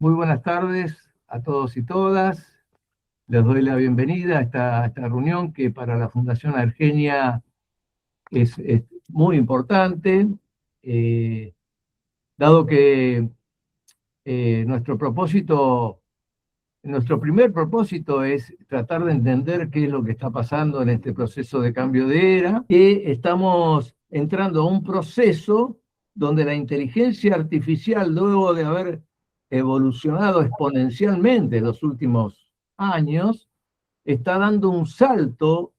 Muy buenas tardes a todos y todas. Les doy la bienvenida a esta reunión que para la Fundación Argenia es muy importante, eh, dado que nuestro primer propósito es tratar de entender qué es lo que está pasando en este proceso de cambio de era, que estamos entrando a un proceso donde la inteligencia artificial, luego de haber evolucionado exponencialmente en los últimos años, está dando un salto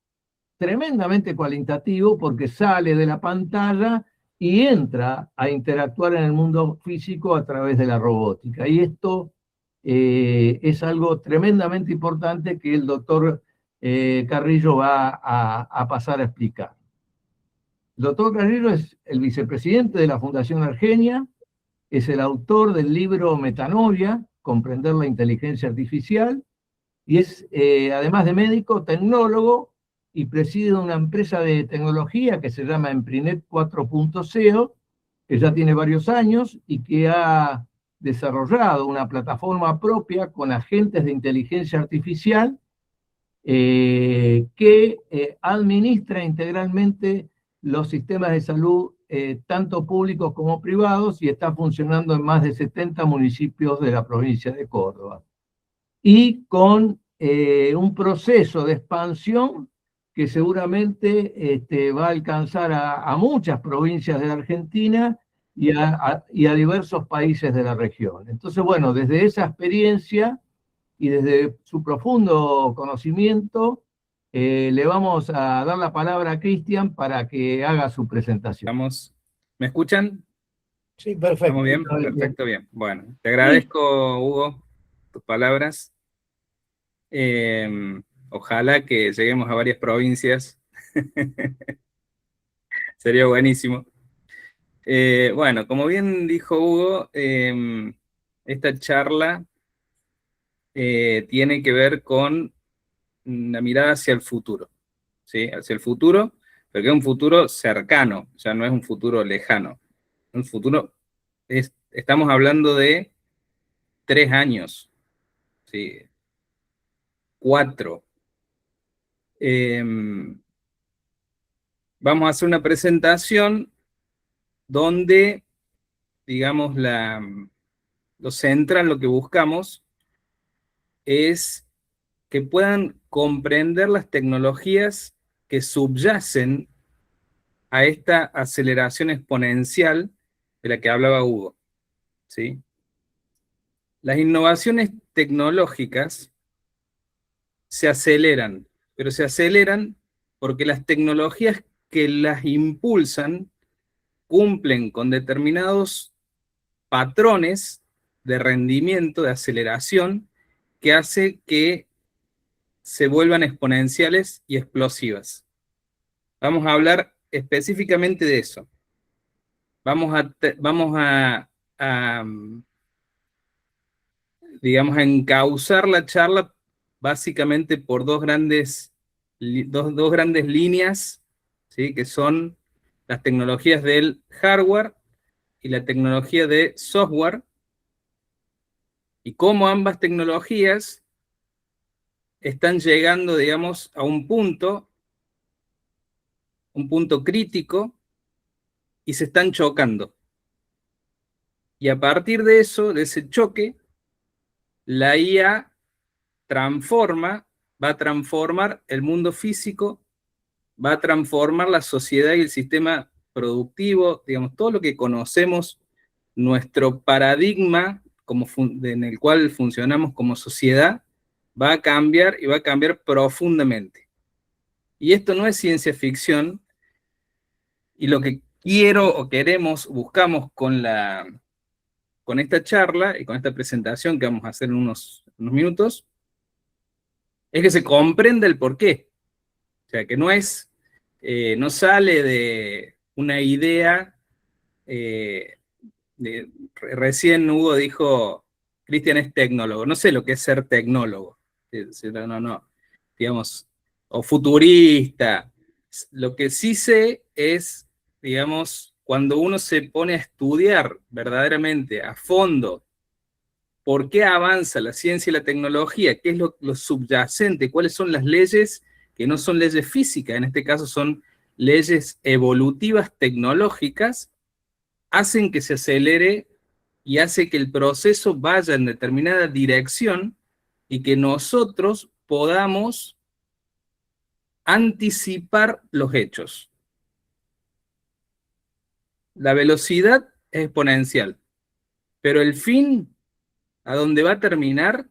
tremendamente cualitativo porque sale de la pantalla y entra a interactuar en el mundo físico a través de la robótica. Y esto es algo tremendamente importante que el doctor Carrillo va a pasar a explicar. El doctor Carrillo es el vicepresidente de la Fundación Argenia, es el autor del libro Metanoia, Comprender la Inteligencia Artificial, y es, además de médico, tecnólogo, y preside una empresa de tecnología que se llama Emprinet 4.0, que ya tiene varios años y que ha desarrollado una plataforma propia con agentes de inteligencia artificial que administra integralmente los sistemas de salud, tanto públicos como privados, y está funcionando en más de 70 municipios de la provincia de Córdoba. Y con un proceso de expansión que seguramente va a alcanzar a muchas provincias de la Argentina y a diversos países de la región. Entonces, bueno, desde esa experiencia y desde su profundo conocimiento, le vamos a dar la palabra a Cristian para que haga su presentación. ¿Me escuchan? Sí, perfecto. ¿Estamos bien? Perfecto, bien. Bueno, te agradezco, Hugo, tus palabras. Ojalá que lleguemos a varias provincias. Sería buenísimo. Bueno, como bien dijo Hugo, esta charla tiene que ver con la mirada hacia el futuro, ¿sí? Hacia el futuro, pero que es un futuro cercano, ya no es un futuro lejano. Un futuro, estamos hablando de 3 años, ¿sí? 4. Vamos a hacer una presentación donde, digamos, lo central, lo que buscamos es que puedan comprender las tecnologías que subyacen a esta aceleración exponencial de la que hablaba Hugo, ¿sí? Las innovaciones tecnológicas se aceleran, pero se aceleran porque las tecnologías que las impulsan cumplen con determinados patrones de rendimiento, de aceleración, que hace que se vuelvan exponenciales y explosivas. Vamos a hablar específicamente de eso. Vamos a digamos, a encauzar la charla básicamente por dos grandes líneas, ¿sí? Que son las tecnologías del hardware y la tecnología de software, y cómo ambas tecnologías están llegando, digamos, a un punto crítico, y se están chocando. Y a partir de eso, de ese choque, la IA va a transformar el mundo físico, va a transformar la sociedad y el sistema productivo, digamos, todo lo que conocemos, nuestro paradigma en el cual funcionamos como sociedad, va a cambiar, y va a cambiar profundamente. Y esto no es ciencia ficción, y lo que buscamos con esta charla y con esta presentación que vamos a hacer en unos minutos, es que se comprenda el porqué. O sea, que no sale de una idea. Recién Hugo dijo, Cristian es tecnólogo. No sé lo que es ser tecnólogo. No, digamos, o futurista. Lo que sí sé es, digamos, cuando uno se pone a estudiar verdaderamente a fondo por qué avanza la ciencia y la tecnología, qué es lo subyacente, cuáles son las leyes que no son leyes físicas, en este caso son leyes evolutivas tecnológicas, hacen que se acelere y hace que el proceso vaya en determinada dirección y que nosotros podamos anticipar los hechos. La velocidad es exponencial, pero el fin, a donde va a terminar,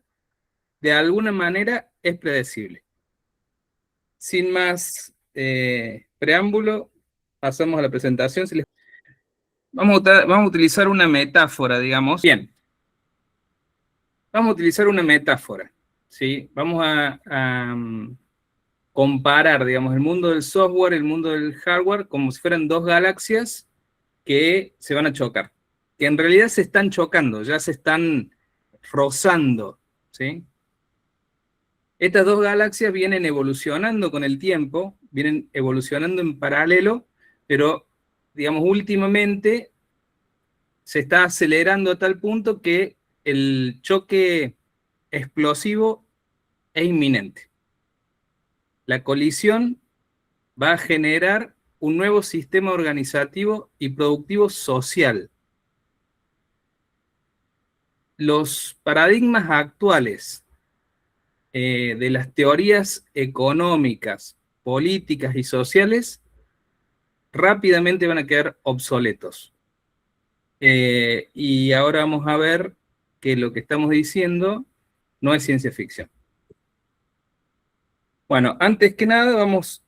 de alguna manera es predecible. Sin más preámbulo, pasamos a la presentación. Vamos a utilizar una metáfora, digamos. Bien, vamos a utilizar una metáfora, ¿sí? Vamos a comparar, digamos, el mundo del software, el mundo del hardware, como si fueran dos galaxias que se van a chocar, que en realidad se están chocando, ya se están rozando, ¿sí? Estas dos galaxias vienen evolucionando con el tiempo, vienen evolucionando en paralelo, pero, digamos, últimamente se está acelerando a tal punto que el choque explosivo es inminente. La colisión va a generar un nuevo sistema organizativo y productivo social. Los paradigmas actuales de las teorías económicas, políticas y sociales rápidamente van a quedar obsoletos. Y ahora vamos a ver que lo que estamos diciendo no es ciencia ficción. Bueno, antes que nada vamos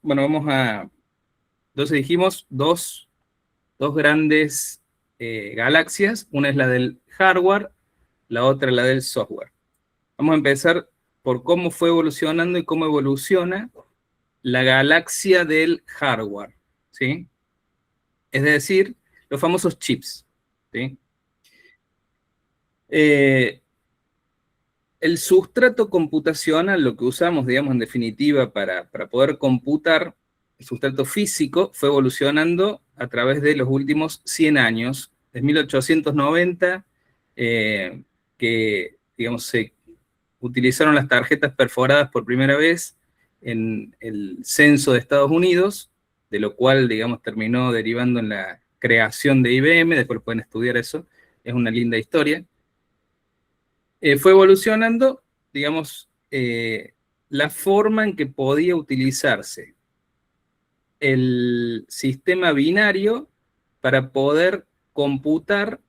a... Entonces dijimos dos grandes galaxias, una es la del hardware, la otra la del software. Vamos a empezar por cómo fue evolucionando y cómo evoluciona la galaxia del hardware, ¿sí? Es decir, los famosos chips, ¿sí? El sustrato computacional, lo que usamos, digamos, en definitiva, para poder computar, el sustrato físico, fue evolucionando a través de los últimos 100 años, de 1890, que, digamos, se utilizaron las tarjetas perforadas por primera vez en el censo de Estados Unidos, de lo cual, digamos, terminó derivando en la creación de IBM, después pueden estudiar eso, es una linda historia. Fue evolucionando, digamos, la forma en que podía utilizarse el sistema binario para poder computar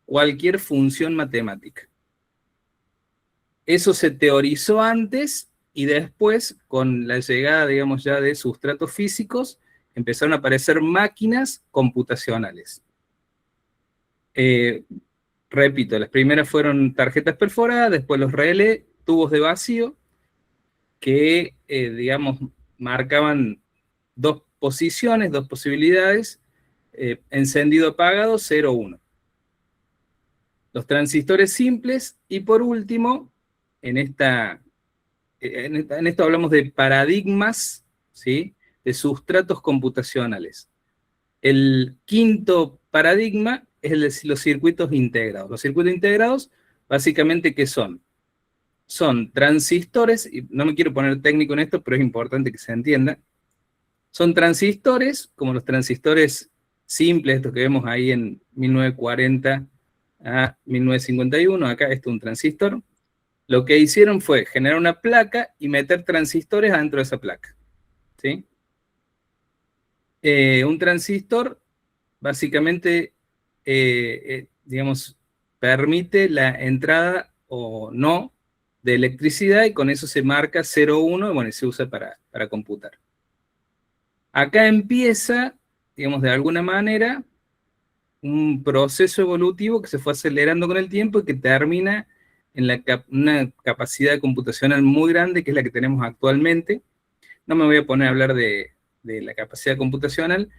cualquier función matemática. Eso se teorizó antes y después, con la llegada, digamos, ya de sustratos físicos, empezaron a aparecer máquinas computacionales. Repito, las primeras fueron tarjetas perforadas, después los relés, tubos de vacío, que, digamos, marcaban dos posiciones, dos posibilidades, encendido apagado, 0, 1. Los transistores simples, y por último, en esto hablamos de paradigmas, ¿sí? De sustratos computacionales. El quinto paradigma es el de los circuitos integrados. Los circuitos integrados, básicamente, ¿qué son? Son transistores, y no me quiero poner técnico en esto, pero es importante que se entienda. Son transistores, como los transistores simples, estos que vemos ahí en 1940 a 1951, acá esto es un transistor. Lo que hicieron fue generar una placa y meter transistores adentro de esa placa, ¿sí? Un transistor, básicamente, digamos, permite la entrada o no de electricidad, y con eso se marca 0, 1, y bueno, se usa para computar. Acá empieza, digamos, de alguna manera, un proceso evolutivo que se fue acelerando con el tiempo y que termina en una capacidad computacional muy grande, que es la que tenemos actualmente. No me voy a poner a hablar de la capacidad computacional,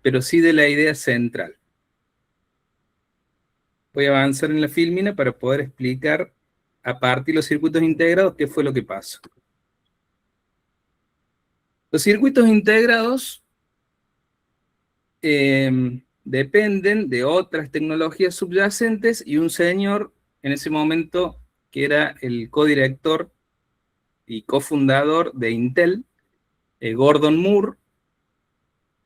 pero sí de la idea central. Voy a avanzar en la filmina para poder explicar a partir de los circuitos integrados qué fue lo que pasó. Los circuitos integrados dependen de otras tecnologías subyacentes y un señor en ese momento, que era el codirector y cofundador de Intel, Gordon Moore,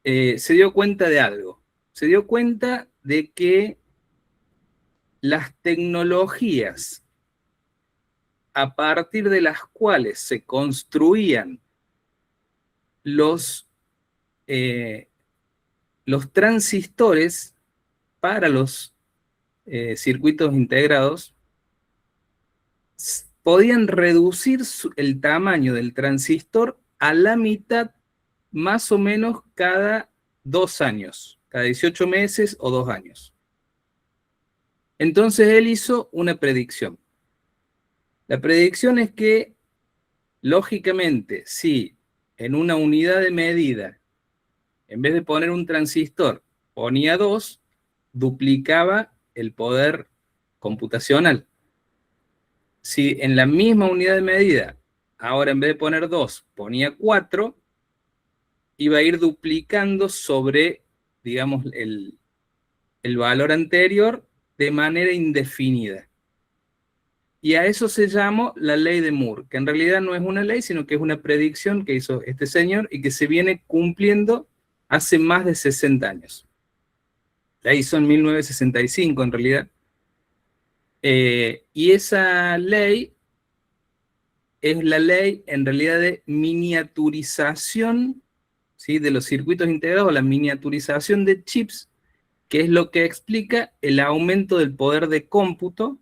se dio cuenta de algo. Se dio cuenta de que las tecnologías a partir de las cuales se construían los transistores para los circuitos integrados podían reducir el tamaño del transistor a la mitad, más o menos cada 2 años, cada 18 meses o 2 años. Entonces él hizo una predicción. La predicción es que, lógicamente, si en una unidad de medida, en vez de poner un transistor, ponía 2, duplicaba el poder computacional. Si en la misma unidad de medida, ahora en vez de poner 2, ponía 4, iba a ir duplicando sobre, digamos, el valor anterior de manera indefinida. Y a eso se llamó la ley de Moore, que en realidad no es una ley, sino que es una predicción que hizo este señor y que se viene cumpliendo hace más de 60 años. La hizo en 1965, en realidad. Y esa ley es la ley, en realidad, de miniaturización, ¿sí?, de los circuitos integrados, la miniaturización de chips, que es lo que explica el aumento del poder de cómputo,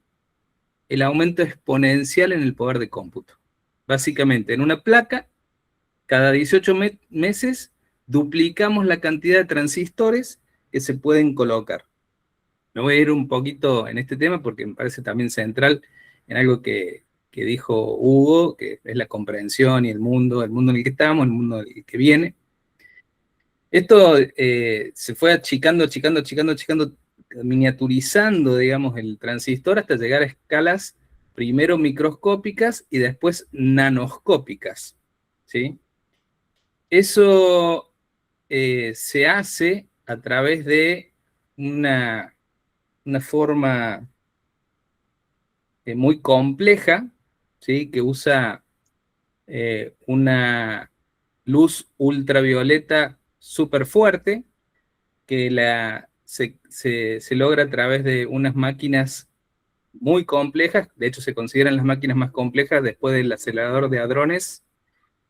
el aumento exponencial en el poder de cómputo. Básicamente, en una placa, cada 18 meses, duplicamos la cantidad de transistores que se pueden colocar. Me voy a ir un poquito en este tema porque me parece también central en algo que dijo Hugo, que es la comprensión y el mundo en el que estamos, el mundo en el que viene. Esto se fue achicando, miniaturizando, digamos, el transistor hasta llegar a escalas primero microscópicas y después nanoscópicas, ¿sí? Eso se hace a través de una forma muy compleja, ¿sí?, que usa una luz ultravioleta súper fuerte, que se logra a través de unas máquinas muy complejas. De hecho, se consideran las máquinas más complejas después del acelerador de hadrones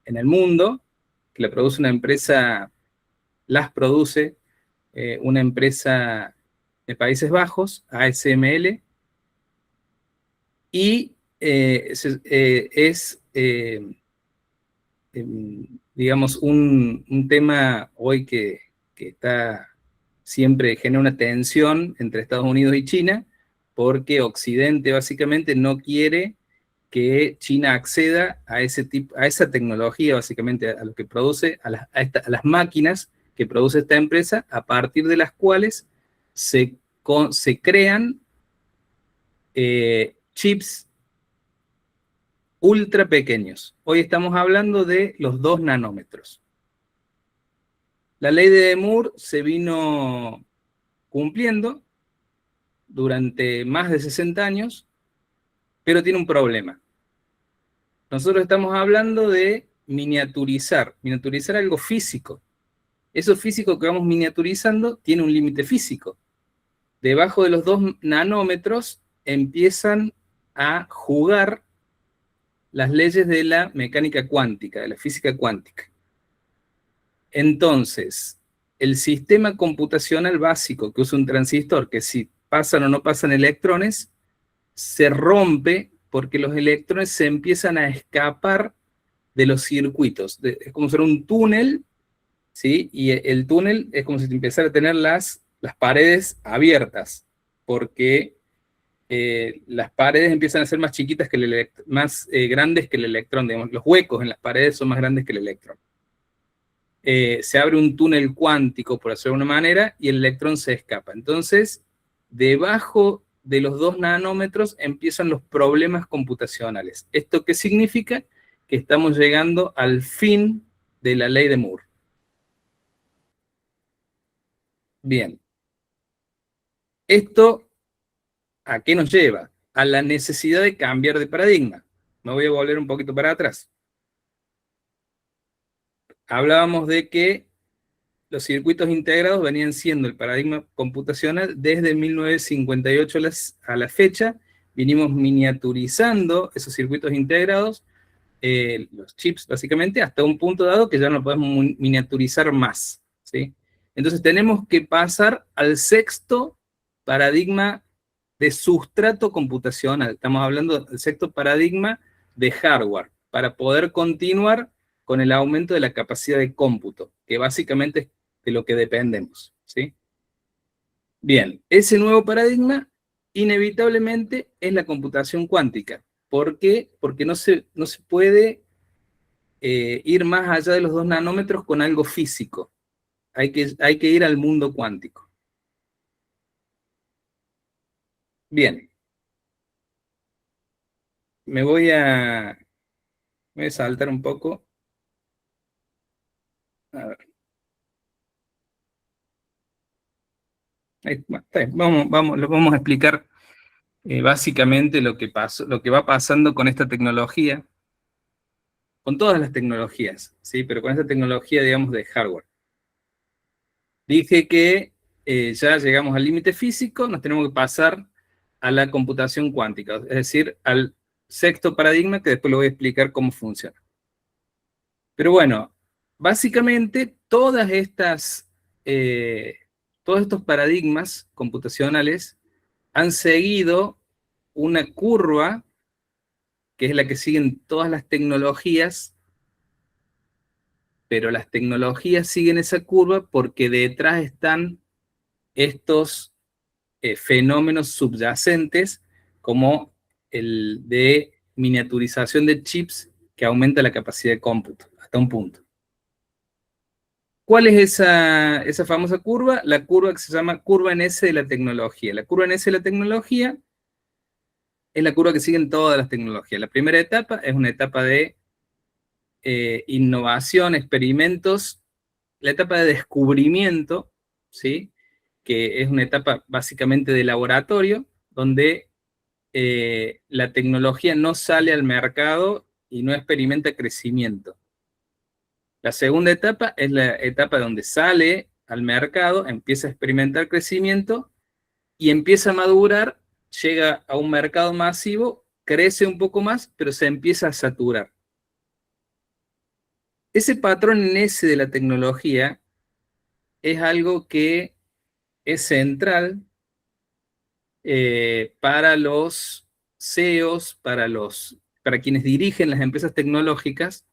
en el mundo, que la produce una empresa, una empresa de Países Bajos, ASML, y digamos, un tema hoy que está siempre genera una tensión entre Estados Unidos y China, porque Occidente básicamente no quiere que China acceda a esa tecnología, básicamente a lo que produce, a las máquinas que produce esta empresa, a partir de las cuales se crean chips ultra pequeños. Hoy estamos hablando de los 2 nanómetros. La ley de Moore se vino cumpliendo durante más de 60 años, pero tiene un problema. Nosotros estamos hablando de miniaturizar algo físico. Eso físico que vamos miniaturizando tiene un límite físico. Debajo de los 2 nanómetros empiezan a jugar las leyes de la mecánica cuántica, de la física cuántica. Entonces, el sistema computacional básico que usa un transistor, que si pasan o no pasan electrones, se rompe porque los electrones se empiezan a escapar de los circuitos. Es como ser un túnel, ¿sí? Y el túnel es como si empezara a tener las paredes abiertas, porque las paredes empiezan a ser más chiquitas que más grandes que el electrón. Digamos, los huecos en las paredes son más grandes que el electrón. Se abre un túnel cuántico, por decirlo de una manera, y el electrón se escapa. Entonces, debajo de los 2 nanómetros empiezan los problemas computacionales. ¿Esto qué significa? Que estamos llegando al fin de la ley de Moore. Bien. ¿Esto a qué nos lleva? a la necesidad de cambiar de paradigma. Me voy a volver un poquito para atrás. Hablábamos de que los circuitos integrados venían siendo el paradigma computacional desde 1958 a la fecha. Vinimos miniaturizando esos circuitos integrados, los chips básicamente, hasta un punto dado que ya no podemos miniaturizar más, ¿sí? Entonces tenemos que pasar al sexto paradigma de sustrato computacional. Estamos hablando del sexto paradigma de hardware, para poder continuar con el aumento de la capacidad de cómputo, que básicamente es de lo que dependemos, ¿sí? Bien, ese nuevo paradigma inevitablemente es la computación cuántica. ¿Por qué? Porque no se puede ir más allá de los 2 nanómetros con algo físico. Hay que ir al mundo cuántico. Bien, voy a saltar un poco. A ver. Vamos a explicar básicamente lo que va pasando con esta tecnología, con todas las tecnologías, ¿sí? Pero con esta tecnología, digamos, de hardware. Dije que ya llegamos al límite físico, nos tenemos que pasar a la computación cuántica, es decir, al sexto paradigma, que después lo voy a explicar cómo funciona. Pero bueno, básicamente todos estos paradigmas computacionales han seguido una curva, que es la que siguen todas las tecnologías, pero las tecnologías siguen esa curva porque detrás están estos fenómenos subyacentes, como el de miniaturización de chips que aumenta la capacidad de cómputo hasta un punto. ¿Cuál es esa famosa curva? La curva que se llama curva en S de la tecnología. La curva en S de la tecnología es la curva que siguen todas las tecnologías. La primera etapa es una etapa de innovación, experimentos, la etapa de descubrimiento, ¿sí? Que es una etapa básicamente de laboratorio, donde la tecnología no sale al mercado y no experimenta crecimiento. La segunda etapa es la etapa donde sale al mercado, empieza a experimentar crecimiento y empieza a madurar, llega a un mercado masivo, crece un poco más, pero se empieza a saturar. Ese patrón en S de la tecnología es algo que es central para los CEOs, para quienes dirigen las empresas tecnológicas.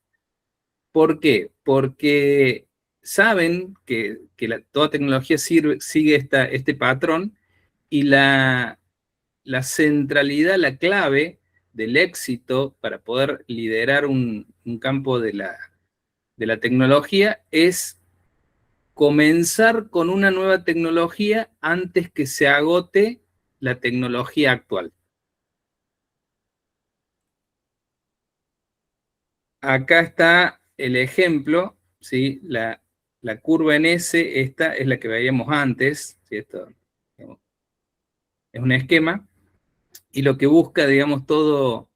¿Por qué? Porque saben que toda tecnología sigue este patrón, y la centralidad, la clave del éxito para poder liderar un campo de la tecnología es comenzar con una nueva tecnología antes que se agote la tecnología actual. Acá está el ejemplo, ¿sí? La curva en S, esta es la que veíamos antes, ¿sí? Esto, digamos, es un esquema, y lo que busca, digamos, toda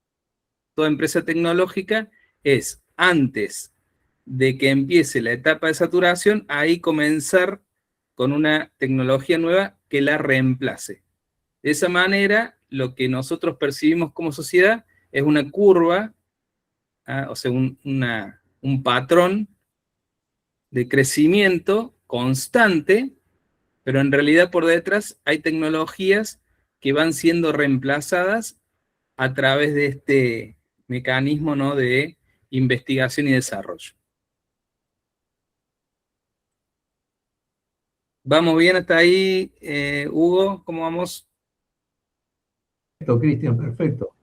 empresa tecnológica es, antes de que empiece la etapa de saturación, ahí comenzar con una tecnología nueva que la reemplace. De esa manera, lo que nosotros percibimos como sociedad es una curva, o sea, un patrón de crecimiento constante, pero en realidad por detrás hay tecnologías que van siendo reemplazadas a través de este mecanismo, ¿no?, de investigación y desarrollo. ¿Vamos bien hasta ahí, Hugo? ¿Cómo vamos? Perfecto, Cristian, perfecto.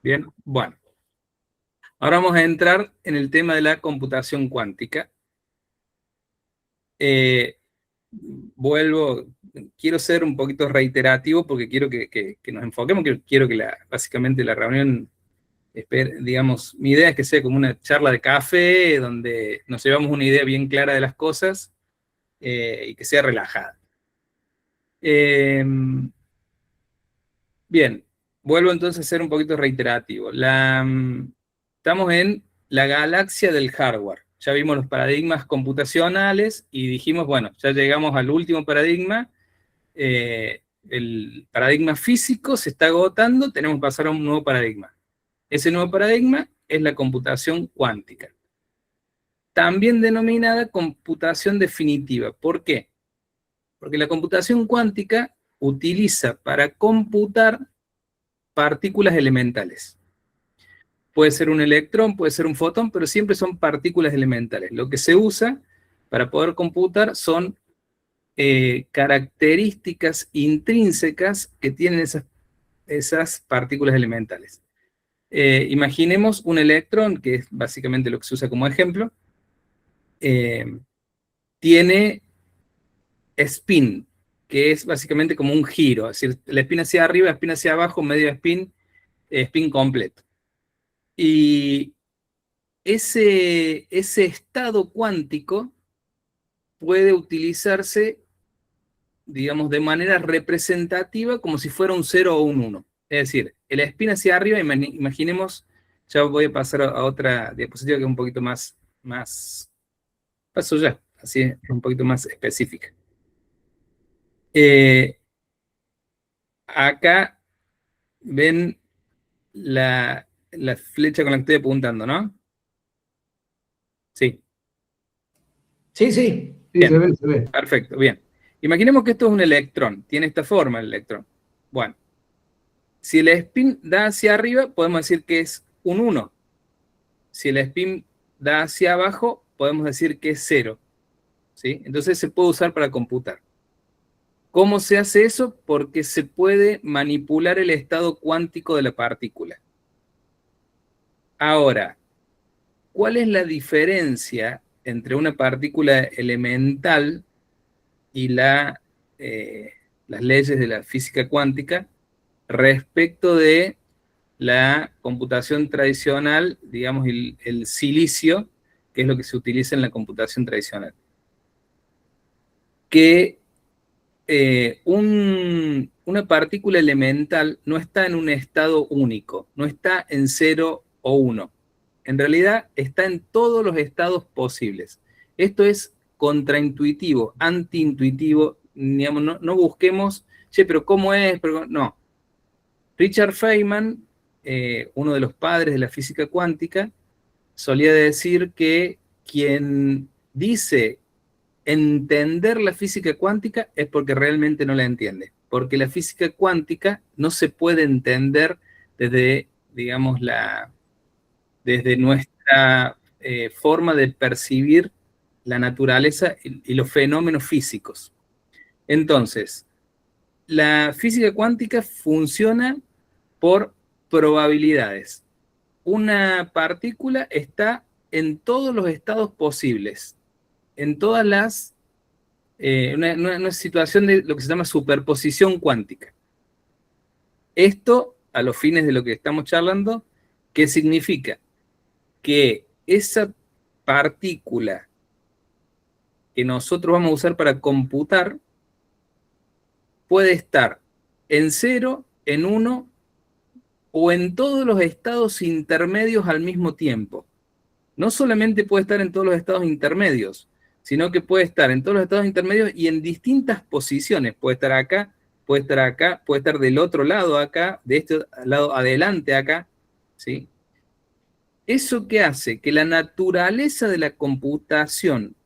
Bien, bueno. Ahora vamos a entrar en el tema de la computación cuántica. Quiero ser un poquito reiterativo porque quiero que nos enfoquemos, quiero que básicamente la reunión, digamos, mi idea es que sea como una charla de café, donde nos llevamos una idea bien clara de las cosas, y que sea relajada. Bien, vuelvo entonces a ser un poquito reiterativo. Estamos en la galaxia del hardware. Ya vimos los paradigmas computacionales y dijimos, bueno, ya llegamos al último paradigma. El paradigma físico se está agotando, tenemos que pasar a un nuevo paradigma. Ese nuevo paradigma es la computación cuántica, también denominada computación definitiva. ¿Por qué? Porque la computación cuántica utiliza para computar partículas elementales. Puede ser un electrón, puede ser un fotón, pero siempre son partículas elementales. Lo que se usa para poder computar son características intrínsecas que tienen esas partículas elementales. Imaginemos un electrón, que es básicamente lo que se usa como ejemplo, tiene spin, que es básicamente como un giro, es decir, la spin hacia arriba, spin hacia abajo, medio spin, spin completo. Y ese estado cuántico puede utilizarse, digamos, de manera representativa como si fuera un 0 o un 1. Es decir, el spin hacia arriba, imaginemos, ya voy a pasar a otra diapositiva que es un poquito más paso ya, así es un poquito más específica. Acá ven la flecha con la que estoy apuntando, ¿no? Sí. Sí, sí, sí, se ve, se ve. Perfecto, bien. Imaginemos que esto es un electrón, tiene esta forma el electrón. Bueno, si el spin da hacia arriba, podemos decir que es un 1. Si el spin da hacia abajo, podemos decir que es 0. ¿Sí? Entonces se puede usar para computar. ¿Cómo se hace eso? Porque se puede manipular el estado cuántico de la partícula. Ahora, ¿cuál es la diferencia entre una partícula elemental y las leyes de la física cuántica respecto de la computación tradicional, digamos, el silicio, que es lo que se utiliza en la computación tradicional? Que una partícula elemental no está en un estado único, no está en 0 o 1. En realidad está en todos los estados posibles. Esto es contraintuitivo, antiintuitivo, digamos, no busquemos, che, pero ¿cómo es? Pero, no. Richard Feynman, uno de los padres de la física cuántica, solía decir que quien dice entender la física cuántica es porque realmente no la entiende. Porque la física cuántica no se puede entender desde, digamos, desde nuestra forma de percibir la naturaleza y los fenómenos físicos. Entonces, la física cuántica funciona por probabilidades. Una partícula está en todos los estados posibles, en todas las una situación de lo que se llama superposición cuántica. Esto, a los fines de lo que estamos charlando, ¿qué significa? Que esa partícula que nosotros vamos a usar para computar puede estar en 0, en 1 o en todos los estados intermedios al mismo tiempo. No solamente puede estar en todos los estados intermedios, sino que puede estar en todos los estados intermedios y en distintas posiciones. Puede estar acá, puede estar acá, puede estar del otro lado acá, de este lado adelante acá, ¿sí? ¿Eso qué hace? Que la naturaleza de la computación,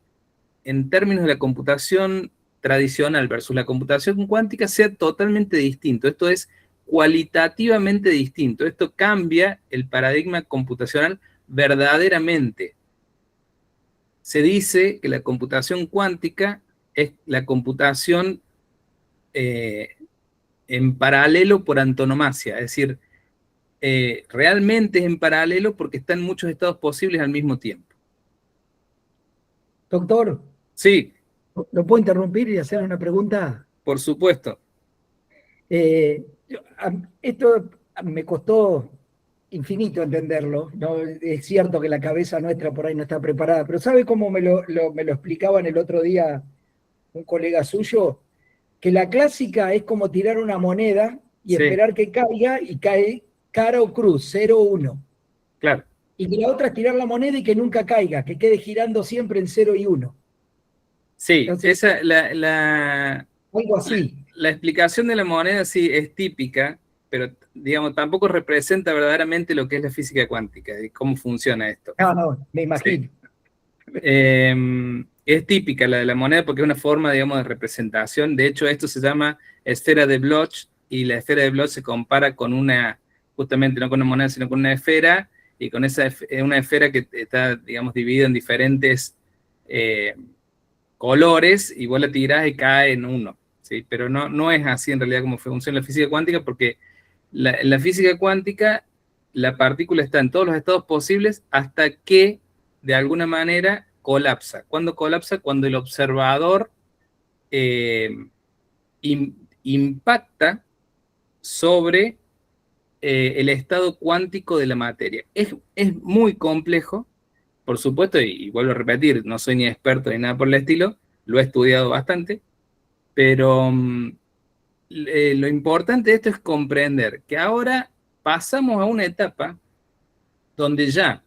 en términos de la computación tradicional versus la computación cuántica, sea totalmente distinto. Esto es cualitativamente distinto. Esto cambia el paradigma computacional verdaderamente. Se dice que la computación cuántica es la computación en paralelo por antonomasia, es decir, realmente es en paralelo porque está en muchos estados posibles al mismo tiempo. Doctor, Sí, ¿lo puedo interrumpir y hacer una pregunta? por supuesto. Esto me costó infinito entenderlo, ¿no? Es cierto que la cabeza nuestra por ahí no está preparada, pero ¿sabe cómo me lo explicaban el otro día un colega suyo? Que la clásica es como tirar una moneda y Sí. esperar que caiga y cae cara o cruz, 0 o 1. Claro. Y que la otra es tirar la moneda y que nunca caiga, que quede girando siempre en 0 y 1. Sí, Entonces, esa, la algo así. la explicación de la moneda sí es típica, pero digamos, tampoco representa verdaderamente lo que es la física cuántica y cómo funciona esto. No, no, me Sí. imagino. Es típica la de la moneda porque es una forma, digamos, de representación. De hecho, esto se llama esfera de Bloch y la esfera de Bloch se compara con una, justamente no con una moneda, sino con una esfera, y con esa una esfera que está, digamos, dividida en diferentes colores, y vos la tirás y cae en uno, ¿sí? Pero no es así en realidad como funciona la física cuántica, porque en la física cuántica la partícula está en todos los estados posibles hasta que de alguna manera colapsa. ¿Cuándo colapsa? Cuando el observador impacta sobre el estado cuántico de la materia. Es muy complejo, por supuesto, y vuelvo a repetir, no soy ni experto ni nada por el estilo, lo he estudiado bastante, pero lo importante de esto es comprender que ahora pasamos a una etapa donde ya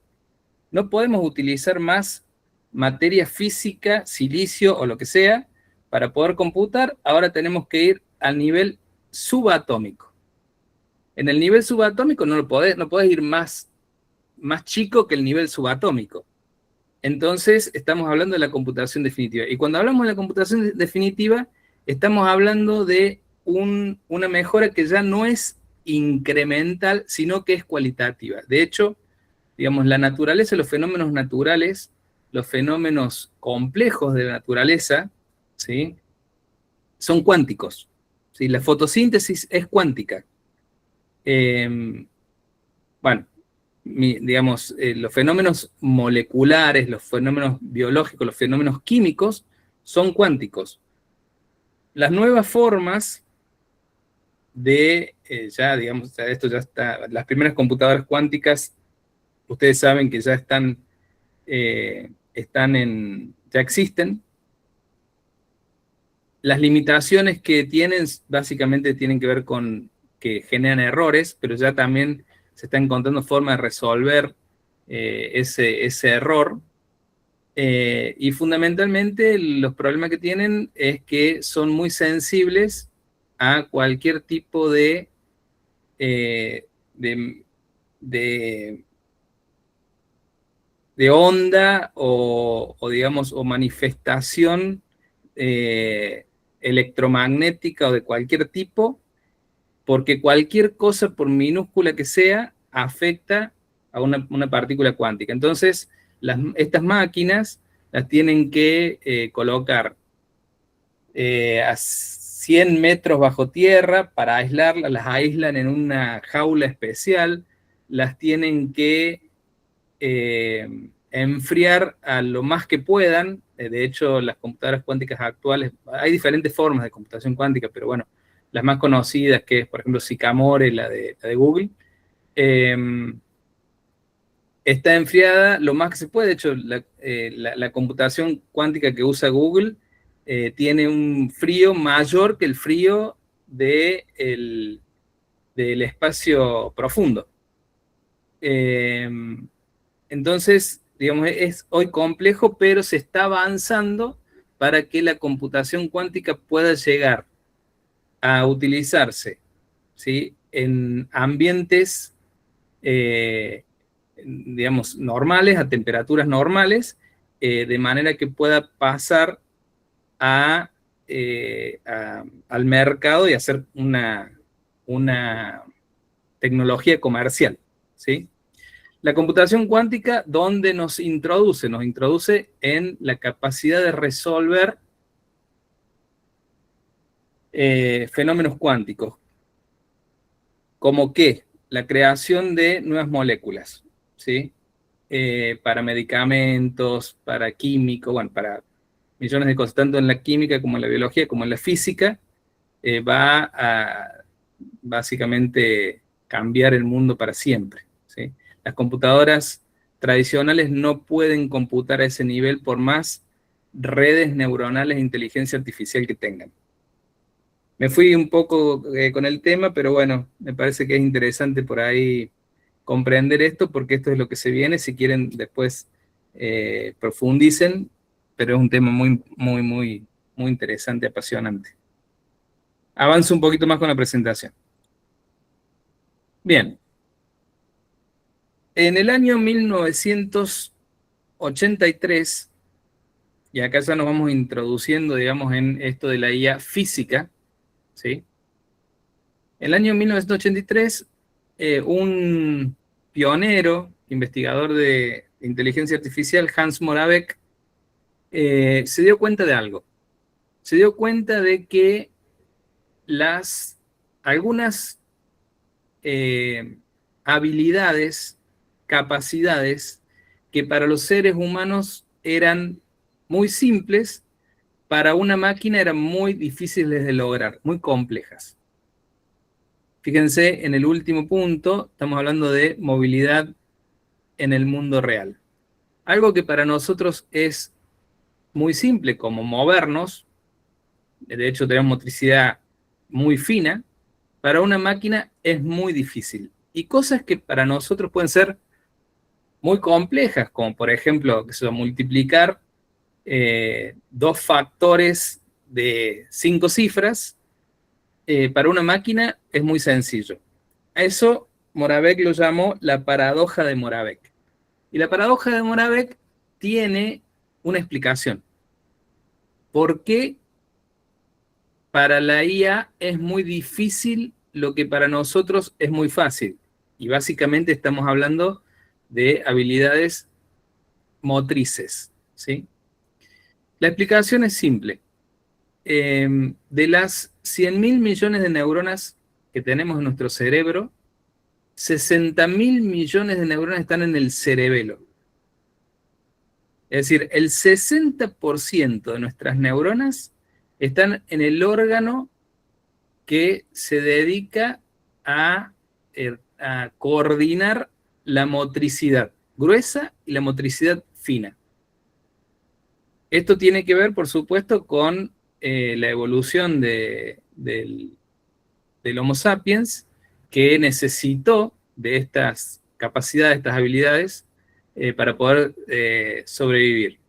no podemos utilizar más materia física, silicio o lo que sea para poder computar. Ahora tenemos que ir al nivel subatómico. En el nivel subatómico no podés ir más chico que el nivel subatómico. Entonces estamos hablando de la computación definitiva. Y cuando hablamos de la computación definitiva, estamos hablando de una mejora que ya no es incremental, sino que es cualitativa. De hecho, digamos, la naturaleza, los fenómenos naturales, los fenómenos complejos de la naturaleza, ¿sí?, son cuánticos, ¿sí? La fotosíntesis es cuántica. Bueno, digamos, los fenómenos moleculares, los fenómenos biológicos, los fenómenos químicos son cuánticos. Las nuevas formas de, ya digamos, esto ya está, las primeras computadoras cuánticas, ustedes saben que ya ya existen. Las limitaciones que tienen básicamente tienen que ver con que generan errores, pero ya también se está encontrando formas de resolver ese error. Y fundamentalmente los problemas que tienen es que son muy sensibles a cualquier tipo de, de, de, de onda digamos, o manifestación electromagnética o de cualquier tipo, porque cualquier cosa, por minúscula que sea, afecta a una partícula cuántica. Entonces, estas máquinas las tienen que colocar a 100 metros bajo tierra para aislarlas, las aíslan en una jaula especial, las tienen que enfriar a lo más que puedan. De hecho, las computadoras cuánticas actuales, hay diferentes formas de computación cuántica, pero bueno, las más conocidas, que es, por ejemplo, Sycamore, la de Google, está enfriada lo más que se puede. De hecho, la computación cuántica que usa Google tiene un frío mayor que el frío del espacio profundo. Entonces, digamos, es hoy complejo, pero se está avanzando para que la computación cuántica pueda llegar a utilizarse, ¿sí?, en ambientes, digamos, normales, a temperaturas normales, de manera que pueda pasar al mercado y hacer una tecnología comercial, ¿sí? La computación cuántica, ¿dónde nos introduce? Nos introduce en la capacidad de resolver fenómenos cuánticos, como que la creación de nuevas moléculas, ¿sí? Para medicamentos, para químicos, bueno, para millones de cosas, tanto en la química como en la biología, como en la física, va a básicamente cambiar el mundo para siempre, ¿sí? Las computadoras tradicionales no pueden computar a ese nivel por más redes neuronales de inteligencia artificial que tengan. Me fui un poco con el tema, pero bueno, me parece que es interesante por ahí comprender esto, porque esto es lo que se viene. Si quieren, después profundicen, pero es un tema muy, muy, muy, muy interesante, apasionante. Avanzo un poquito más con la presentación. Bien. En el año 1983, y acá ya nos vamos introduciendo, digamos, en esto de la IA física, ¿sí? En el año 1983, un pionero, investigador de inteligencia artificial, Hans Moravec, se dio cuenta de algo. Se dio cuenta de que algunas habilidades, capacidades, que para los seres humanos eran muy simples, para una máquina eran muy difíciles de lograr, muy complejas. Fíjense, en el último punto, estamos hablando de movilidad en el mundo real. Algo que para nosotros es muy simple, como movernos, de hecho tenemos motricidad muy fina, para una máquina es muy difícil. Y cosas que para nosotros pueden ser muy complejas, como por ejemplo, multiplicar 2 factores de 5 cifras, para una máquina es muy sencillo. A eso Moravec lo llamó la paradoja de Moravec. Y la paradoja de Moravec tiene una explicación. ¿Por qué para la IA es muy difícil lo que para nosotros es muy fácil? Y básicamente estamos hablando de habilidades motrices, ¿sí? La explicación es simple. De las 100.000 millones de neuronas que tenemos en nuestro cerebro, 60.000 millones de neuronas están en el cerebelo. Es decir, el 60% de nuestras neuronas están en el órgano que se dedica a coordinar la motricidad gruesa y la motricidad fina. Esto tiene que ver, por supuesto, con la evolución del Homo sapiens, que necesitó de estas capacidades, estas habilidades, para poder sobrevivir.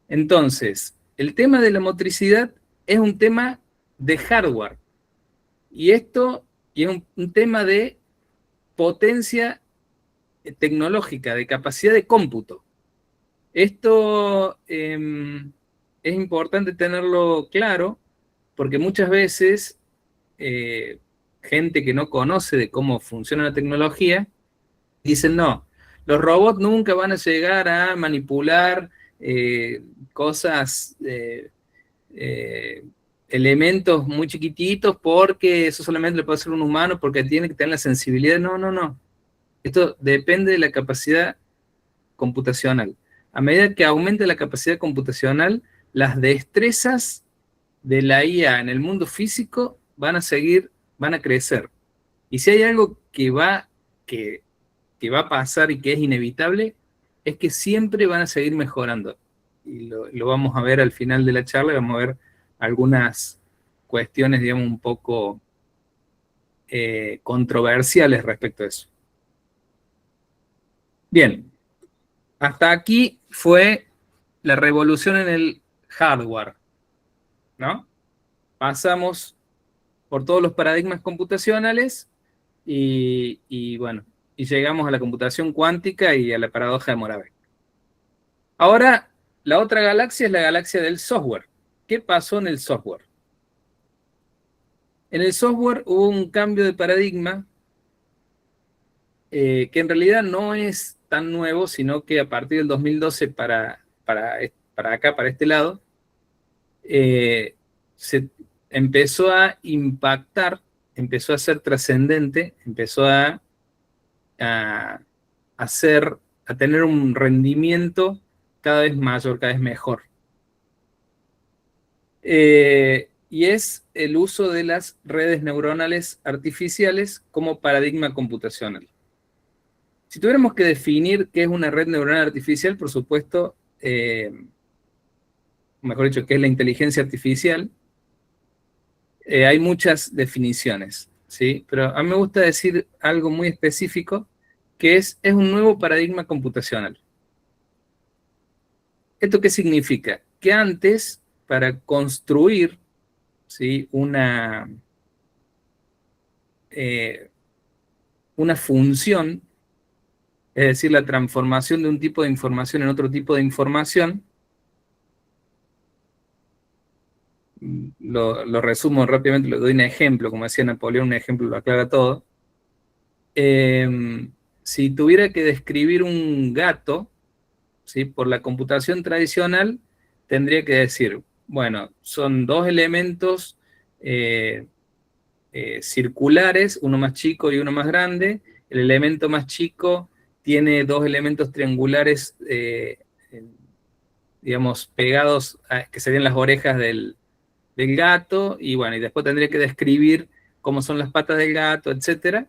Entonces, el tema de la motricidad es un tema de hardware, y esto y es un tema de potencia tecnológica, de capacidad de cómputo. Esto es importante tenerlo claro, porque muchas veces gente que no conoce de cómo funciona la tecnología, dicen, no, los robots nunca van a llegar a manipular cosas, elementos muy chiquititos, porque eso solamente lo puede hacer un humano, porque tiene que tener la sensibilidad. No, no, no. Esto depende de la capacidad computacional. A medida que aumente la capacidad computacional, las destrezas de la IA en el mundo físico van a crecer. Y si hay algo que va a pasar y que es inevitable, es que siempre van a seguir mejorando. Y lo vamos a ver al final de la charla, y vamos a ver algunas cuestiones, digamos, un poco controversiales respecto a eso. Bien, hasta aquí fue la revolución en el hardware, ¿no? Pasamos por todos los paradigmas computacionales y bueno, y llegamos a la computación cuántica y a la paradoja de Moravec. Ahora, la otra galaxia es la galaxia del software. ¿Qué pasó en el software? En el software hubo un cambio de paradigma que en realidad no es tan nuevo, sino que a partir del 2012 para acá, para este lado, se empezó a impactar, empezó a ser trascendente, empezó a tener un rendimiento cada vez mayor, cada vez mejor. Y es el uso de las redes neuronales artificiales como paradigma computacional. Si tuviéramos que definir qué es una red neuronal artificial, por supuesto, mejor dicho, qué es la inteligencia artificial, Hay muchas definiciones, ¿sí? Pero a mí me gusta decir algo muy específico, que es un nuevo paradigma computacional. ¿Esto qué significa? Que antes, para construir, ¿sí?, una función, es decir, la transformación de un tipo de información en otro tipo de información, lo resumo rápidamente, le doy un ejemplo, como decía Napoleón, un ejemplo lo aclara todo. Si tuviera que describir un gato, ¿sí?, por la computación tradicional, tendría que decir, bueno, son dos elementos circulares, uno más chico y uno más grande. El elemento más chico tiene dos elementos triangulares, digamos, pegados, que serían las orejas del gato, y bueno, y después tendría que describir cómo son las patas del gato, etcétera,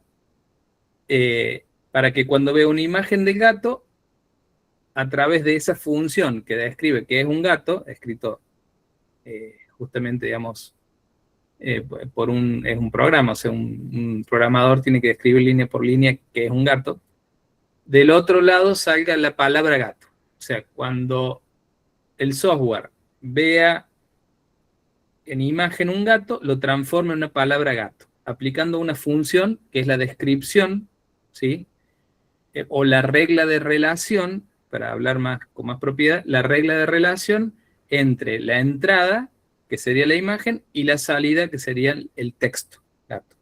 para que cuando vea una imagen del gato, a través de esa función que describe que es un gato, escrito justamente, digamos, es un programa, o sea, un programador tiene que describir línea por línea que es un gato, del otro lado salga la palabra gato. O sea, cuando el software vea en imagen un gato, lo transforma en una palabra gato, aplicando una función que es la descripción, ¿sí? O la regla de relación, para hablar con más propiedad, la regla de relación entre la entrada, que sería la imagen, y la salida, que sería el texto, gato.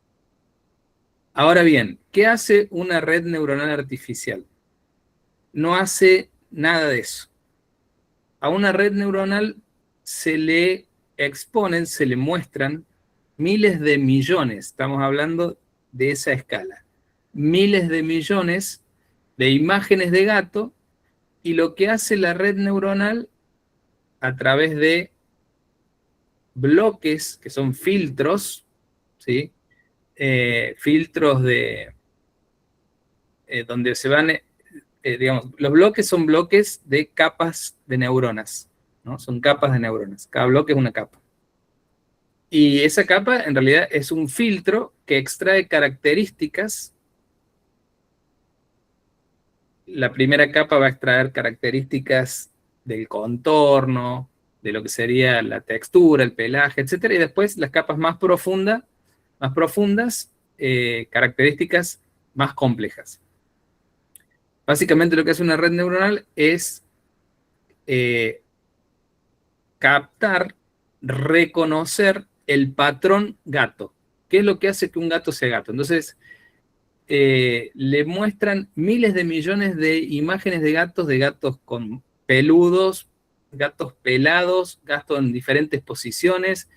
Ahora bien, ¿qué hace una red neuronal artificial? No hace nada de eso. A una red neuronal se le exponen, se le muestran miles de millones, estamos hablando de esa escala, miles de millones de imágenes de gato, y lo que hace la red neuronal a través de bloques, que son filtros, ¿sí? Filtros de donde se van, digamos, los bloques son bloques de capas de neuronas, ¿no? Son capas de neuronas, cada bloque es una capa. Y esa capa en realidad es un filtro que extrae características. La primera capa va a extraer características del contorno, de lo que sería la textura, el pelaje, etcétera, y después las capas más profundas, características más complejas. Básicamente lo que hace una red neuronal es captar, reconocer el patrón gato. ¿Qué es lo que hace que un gato sea gato? Entonces, le muestran miles de millones de imágenes de gatos con peludos, gatos pelados, gatos en diferentes posiciones,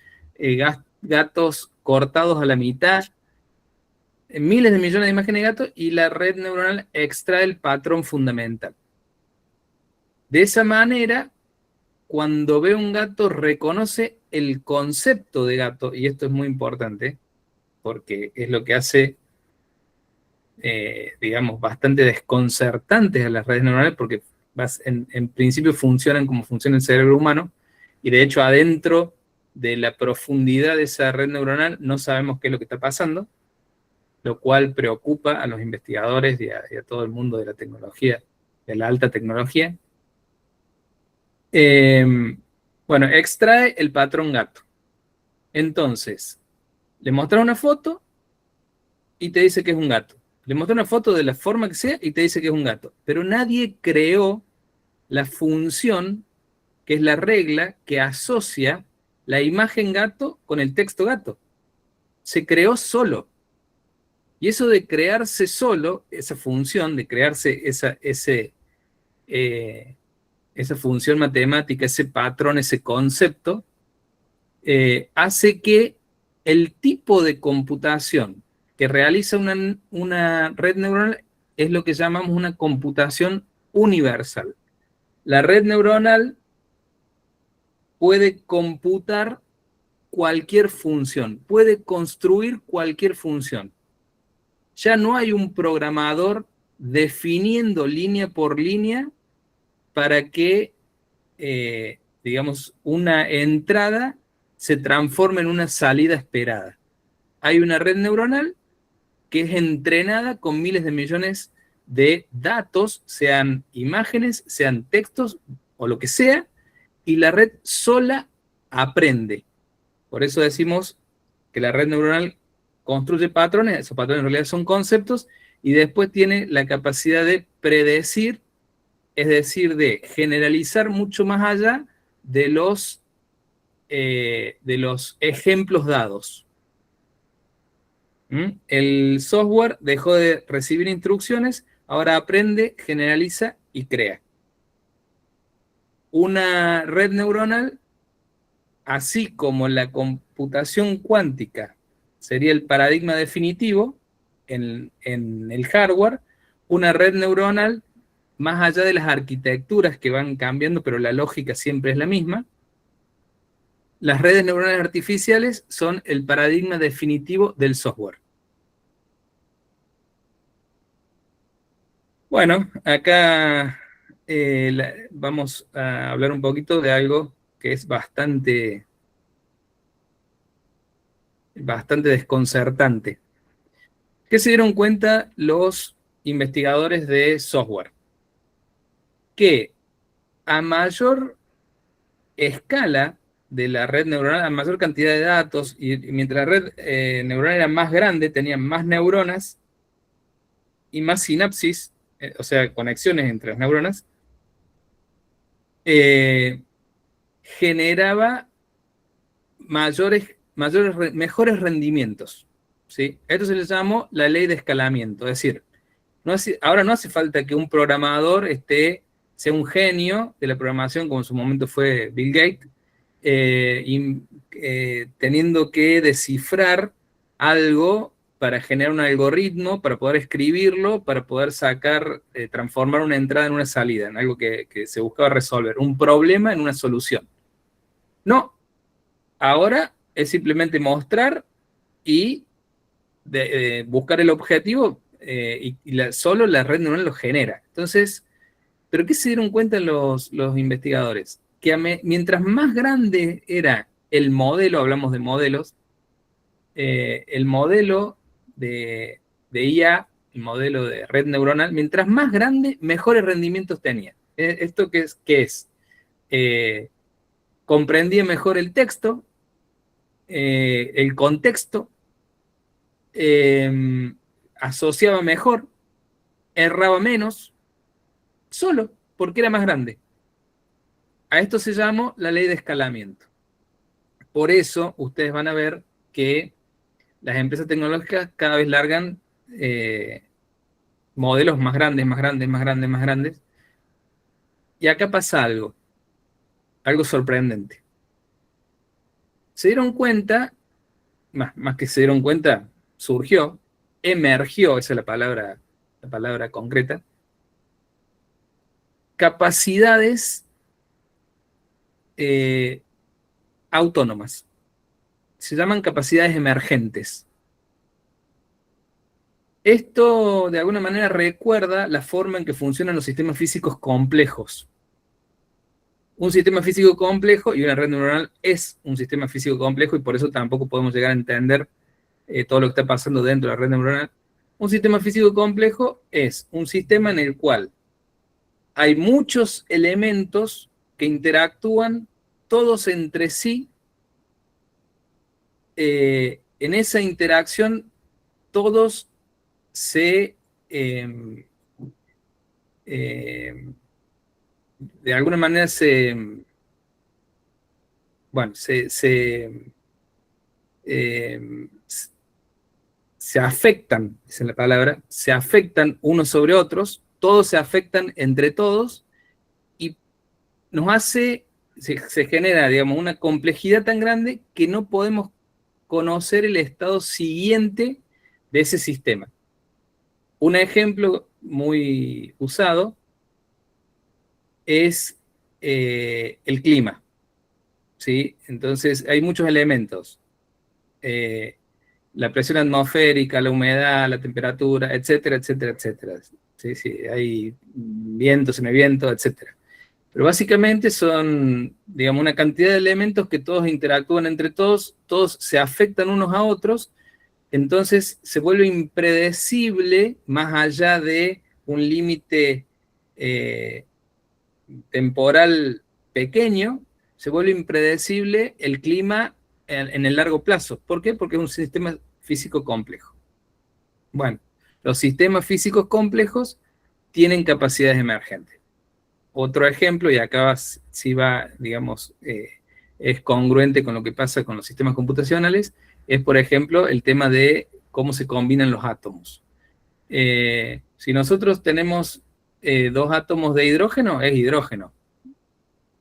gatos cortados a la mitad, miles de millones de imágenes de gatos, y la red neuronal extrae el patrón fundamental. De esa manera, cuando ve un gato, reconoce el concepto de gato, y esto es muy importante, porque es lo que hace, digamos, bastante desconcertantes a las redes neuronales, porque en principio funcionan como funciona el cerebro humano, y de hecho adentro de la profundidad de esa red neuronal no sabemos qué es lo que está pasando, lo cual preocupa a los investigadores y a todo el mundo de la tecnología, de la alta tecnología. Bueno, extrae el patrón gato. Entonces, le muestra una foto y te dice que es un gato. Le muestra una foto de la forma que sea y te dice que es un gato. Pero nadie creó la función, que es la regla que asocia la imagen gato con el texto gato. Se creó solo. Y eso de crearse solo, esa función, de crearse esa función matemática, ese patrón, ese concepto, hace que el tipo de computación que realiza una red neuronal es lo que llamamos una computación universal. La red neuronal puede computar cualquier función, puede construir cualquier función. Ya no hay un programador definiendo línea por línea para que, digamos, una entrada se transforma en una salida esperada. Hay una red neuronal que es entrenada con miles de millones de datos, sean imágenes, sean textos o lo que sea, y la red sola aprende. Por eso decimos que la red neuronal construye patrones, esos patrones en realidad son conceptos, y después tiene la capacidad de predecir, es decir, de generalizar mucho más allá de los ejemplos dados. El software dejó de recibir instrucciones, ahora aprende, generaliza y crea. Una red neuronal, así como la computación cuántica sería el paradigma definitivo en el hardware, una red neuronal, más allá de las arquitecturas que van cambiando, pero la lógica siempre es la misma, las redes neuronales artificiales son el paradigma definitivo del software. Bueno, acá vamos a hablar un poquito de algo que es bastante desconcertante. ¿Qué se dieron cuenta los investigadores de software? Que a mayor escala de la red neuronal, a mayor cantidad de datos, y mientras la red neuronal era más grande, tenían más neuronas y más sinapsis, o sea, conexiones entre las neuronas, generaba mejores rendimientos, ¿sí? Esto se le llamó la ley de escalamiento, es decir, ahora no hace falta que un programador sea un genio de la programación, como en su momento fue Bill Gates, teniendo que descifrar algo para generar un algoritmo, para poder escribirlo, para poder transformar una entrada en una salida, en algo que se buscaba resolver, un problema en una solución. No, ahora es simplemente mostrar y buscar el objetivo, y solo la red neuronal lo genera. Entonces, ¿pero qué se dieron cuenta los investigadores? Que mientras más grande era el modelo, hablamos de modelos, el modelo de IA, el modelo de red neuronal, mientras más grande, mejores rendimientos tenía. ¿Esto qué es? Comprendía mejor el texto, el contexto, asociaba mejor, erraba menos, solo porque era más grande. A esto se llama la ley de escalamiento. Por eso ustedes van a ver que las empresas tecnológicas cada vez largan modelos más grandes, más grandes, más grandes, más grandes. Y acá pasa algo sorprendente. Se dieron cuenta, más que se dieron cuenta, surgió, emergió, esa es la palabra concreta, capacidades autónomas. Se llaman capacidades emergentes. Esto de alguna manera recuerda la forma en que funcionan los sistemas físicos complejos. Un sistema físico complejo, y una red neuronal es un sistema físico complejo, y por eso tampoco podemos llegar a entender todo lo que está pasando dentro de la red neuronal. Un sistema físico complejo es un sistema en el cual hay muchos elementos que interactúan todos entre sí. En esa interacción todos de alguna manera se afectan, esa es la palabra, se afectan unos sobre otros, todos se afectan entre todos, y se genera, digamos, una complejidad tan grande que no podemos conocer el estado siguiente de ese sistema. Un ejemplo muy usado es el clima, ¿sí? Entonces hay muchos elementos. La presión atmosférica, la humedad, la temperatura, etcétera, etcétera, etcétera. Sí, hay viento, semiviento, etcétera. Pero básicamente son, digamos, una cantidad de elementos que todos interactúan entre todos, todos se afectan unos a otros, entonces se vuelve impredecible más allá de un límite temporal pequeño, se vuelve impredecible el clima en el largo plazo. ¿Por qué? Porque es un sistema físico complejo. Bueno, los sistemas físicos complejos tienen capacidades emergentes. Otro ejemplo, y acá sí va, digamos, es congruente con lo que pasa con los sistemas computacionales, es, por ejemplo, el tema de cómo se combinan los átomos. Si nosotros tenemos 2 átomos de hidrógeno, es hidrógeno.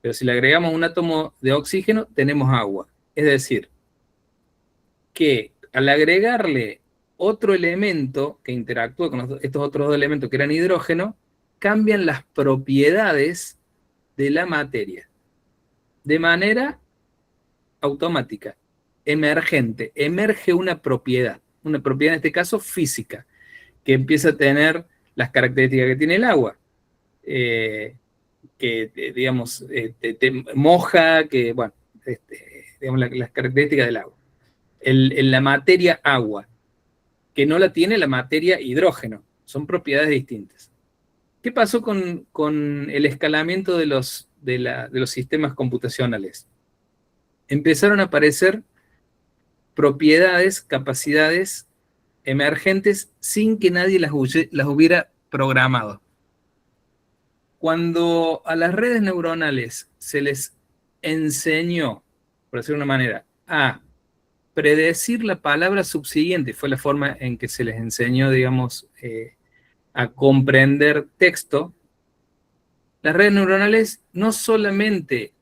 Pero si le agregamos un átomo de oxígeno, tenemos agua. Es decir, que al agregarle otro elemento que interactúa con estos otros 2 elementos que eran hidrógeno, cambian las propiedades de la materia de manera automática, emergente. Emerge una propiedad en este caso física, que empieza a tener las características que tiene el agua. Que, digamos, te moja, que, bueno, digamos, las características del agua. La materia agua, que no la tiene la materia hidrógeno, son propiedades distintas. ¿Qué pasó con el escalamiento de los sistemas computacionales? Empezaron a aparecer propiedades, capacidades emergentes sin que nadie las hubiera programado. Cuando a las redes neuronales se les enseñó, por decirlo de una manera, a predecir la palabra subsiguiente, fue la forma en que se les enseñó, digamos, a comprender texto, las redes neuronales no solamente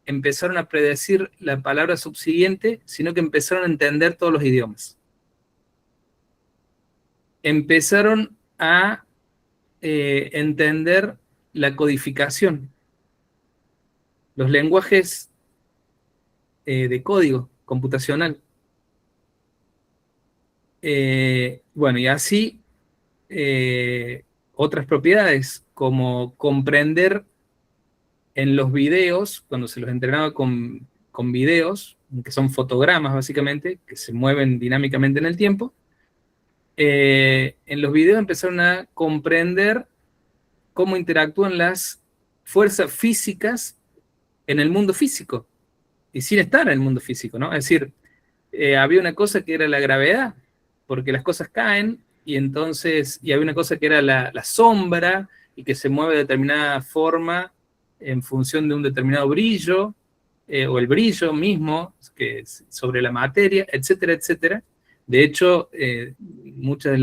empezaron a predecir la palabra subsiguiente, sino que empezaron a entender todos los idiomas. Empezaron a entender la codificación, los lenguajes de código computacional. Bueno, y así otras propiedades, como comprender en los videos, cuando se los entrenaba con videos, que son fotogramas básicamente, que se mueven dinámicamente en el tiempo, en los videos empezaron a comprender cómo interactúan las fuerzas físicas en el mundo físico, y sin estar en el mundo físico, ¿no? Es decir, había una cosa que era la gravedad, porque las cosas caen, y entonces, y había una cosa que era la sombra, y que se mueve de determinada forma en función de un determinado brillo, o el brillo mismo que es sobre la materia, etcétera, etcétera. De hecho, muchas de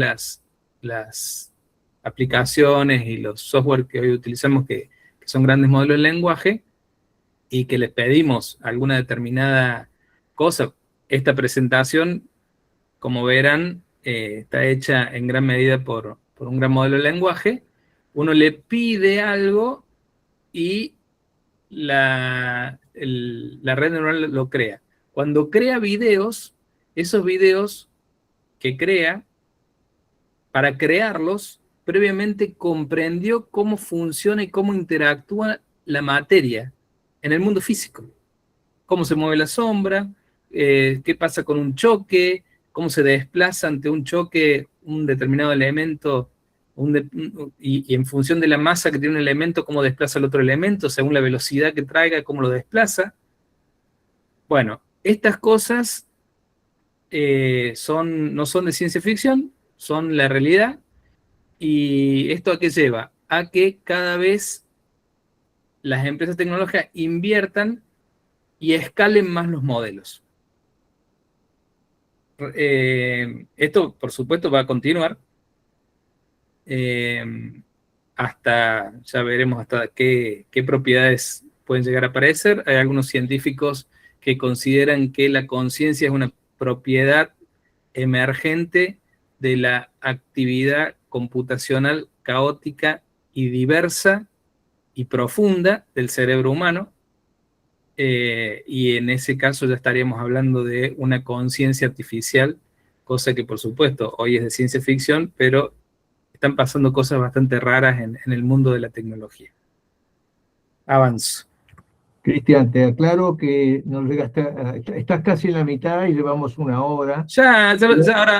las aplicaciones y los software que hoy utilizamos, que son grandes modelos de lenguaje, y que les pedimos alguna determinada cosa, esta presentación, como verán, está hecha en gran medida por un gran modelo de lenguaje. Uno le pide algo y la red neuronal lo crea. Cuando crea videos, esos videos que crea, para crearlos, previamente comprendió cómo funciona y cómo interactúa la materia en el mundo físico. Cómo se mueve la sombra, qué pasa con un choque, cómo se desplaza ante un choque un determinado elemento, y en función de la masa que tiene un elemento, cómo desplaza el otro elemento, según la velocidad que traiga, cómo lo desplaza. Bueno, estas cosas no son de ciencia ficción, son la realidad. ¿Y esto a qué lleva? A que cada vez las empresas tecnológicas inviertan y escalen más los modelos. Esto, por supuesto, va a continuar. Ya veremos hasta qué propiedades pueden llegar a aparecer. Hay algunos científicos que consideran que la conciencia es una propiedad emergente de la actividad computacional caótica y diversa y profunda del cerebro humano, y en ese caso ya estaríamos hablando de una conciencia artificial, cosa que por supuesto hoy es de ciencia ficción, pero están pasando cosas bastante raras en el mundo de la tecnología. Avanzo. Cristian, te aclaro que nos llegaste estás casi en la mitad y llevamos una hora.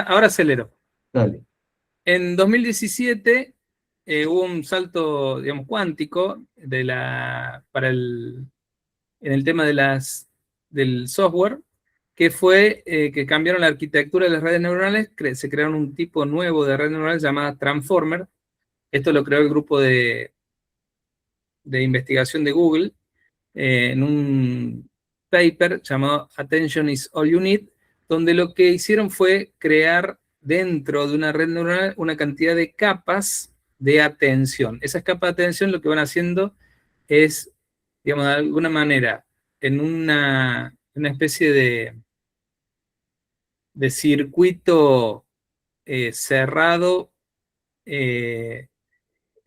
Ahora acelero. Dale. En 2017 hubo un salto, digamos, cuántico en el tema del software, que fue que cambiaron la arquitectura de las redes neuronales, se crearon un tipo nuevo de red neuronal llamada Transformer. Esto lo creó el grupo de investigación de Google en un paper llamado Attention is All You Need, donde lo que hicieron fue crear dentro de una red neuronal una cantidad de capas de atención. Esas capas de atención lo que van haciendo es, digamos, de alguna manera, en una especie de circuito cerrado,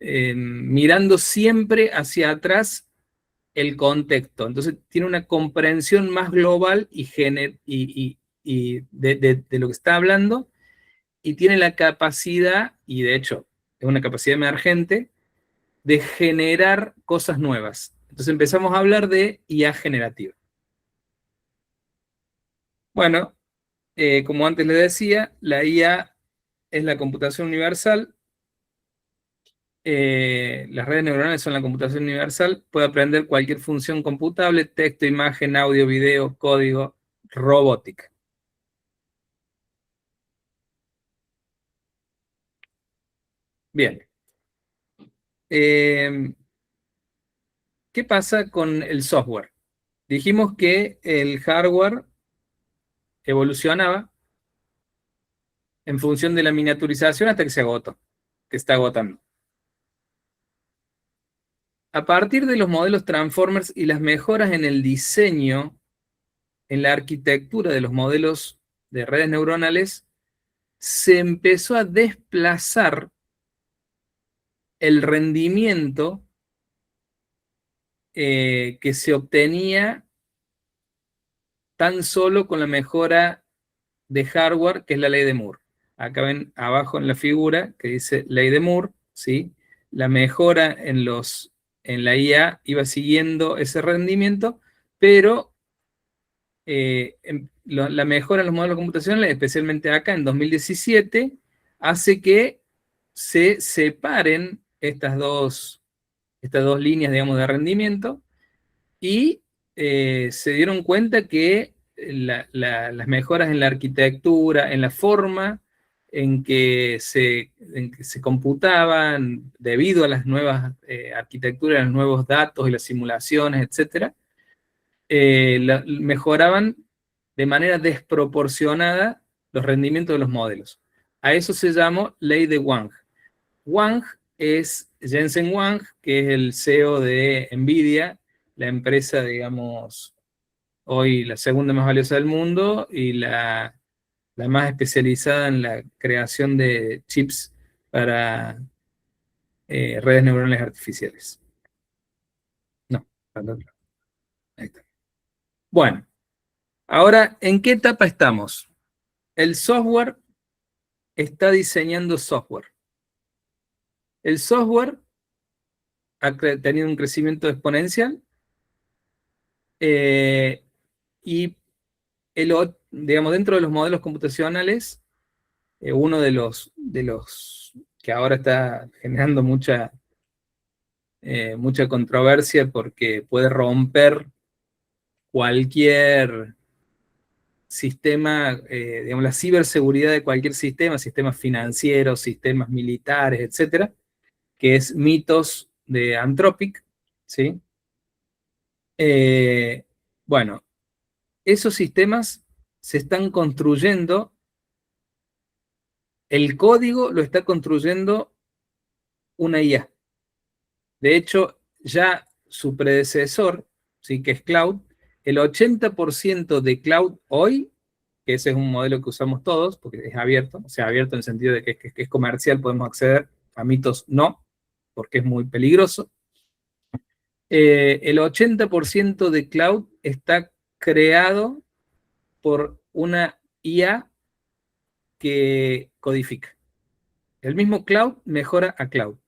mirando siempre hacia atrás el contexto. Entonces tiene una comprensión más global y de lo que está hablando, y tiene la capacidad, y de hecho es una capacidad emergente, de generar cosas nuevas. Entonces empezamos a hablar de IA generativa. Bueno, como antes le decía, la IA es la computación universal. Las redes neuronales son la computación universal, puede aprender cualquier función computable: texto, imagen, audio, video, código, robótica. Bien. ¿Qué pasa con el software? Dijimos que el hardware evolucionaba en función de la miniaturización hasta que se agotó, que está agotando. A partir de los modelos Transformers y las mejoras en el diseño, en la arquitectura de los modelos de redes neuronales, se empezó a desplazar el rendimiento que se obtenía tan solo con la mejora de hardware, que es la ley de Moore. Acá ven abajo en la figura que dice ley de Moore, ¿sí? La mejora en la IA iba siguiendo ese rendimiento, pero la mejora en los modelos computacionales, especialmente acá en 2017, hace que se separen estas dos líneas, digamos, de rendimiento, y se dieron cuenta que las mejoras en la arquitectura, en la forma en que se computaban debido a las nuevas arquitecturas, los nuevos datos y las simulaciones, etcétera, mejoraban de manera desproporcionada los rendimientos de los modelos. A eso se llamó ley de Wang. Wang es Jensen Huang, que es el CEO de NVIDIA, la empresa, digamos, hoy la segunda más valiosa del mundo y la más especializada en la creación de chips para redes neuronales artificiales. No, para otro. Ahí está. Bueno, ahora, ¿en qué etapa estamos? El software está diseñando software. El software ha tenido un crecimiento exponencial, y digamos, dentro de los modelos computacionales, uno de los que ahora está generando mucha controversia porque puede romper cualquier sistema, digamos, la ciberseguridad de cualquier sistema, sistemas financieros, sistemas militares, etcétera, que es Mythos de Anthropic, ¿sí? Bueno, esos sistemas se están construyendo, el código lo está construyendo una IA. De hecho, ya su predecesor, ¿sí?, que es Cloud, el 80% de Cloud hoy, que ese es un modelo que usamos todos, porque es abierto, o sea, abierto en el sentido de que es comercial, podemos acceder, a Mythos no, porque es muy peligroso. El 80% de Cloud está creado por una IA que codifica. El mismo Cloud mejora a Cloud.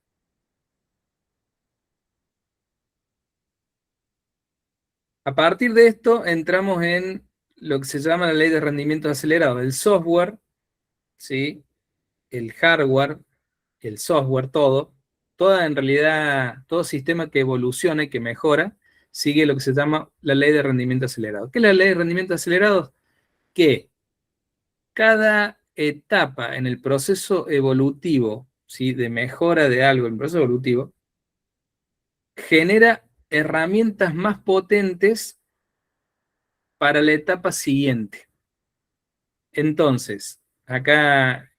A partir de esto entramos en lo que se llama la ley de rendimiento acelerado. El software, ¿sí? El hardware, el software, en realidad, todo sistema que evoluciona y que mejora, sigue lo que se llama la ley de rendimiento acelerado. ¿Qué es la ley de rendimiento acelerado? Que cada etapa en el proceso evolutivo, ¿sí? De mejora de algo en el proceso evolutivo, genera herramientas más potentes para la etapa siguiente. Entonces, acá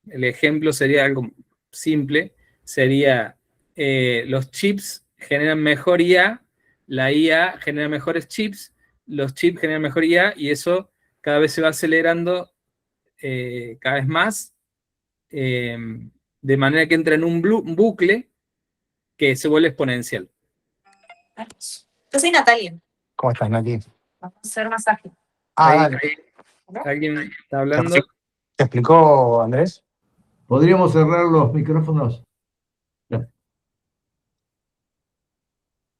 el ejemplo sería algo simple, sería los chips generan mejor IA, la IA genera mejores chips, los chips generan mejor IA y eso cada vez se va acelerando cada vez más, de manera que entra en un bucle que se vuelve exponencial. Yo soy Natalia. ¿Cómo estás, Nati? Vamos a hacer masaje. Ahí, Dale. ¿alguien está hablando? ¿Te explicó Andrés? ¿Podríamos cerrar los micrófonos?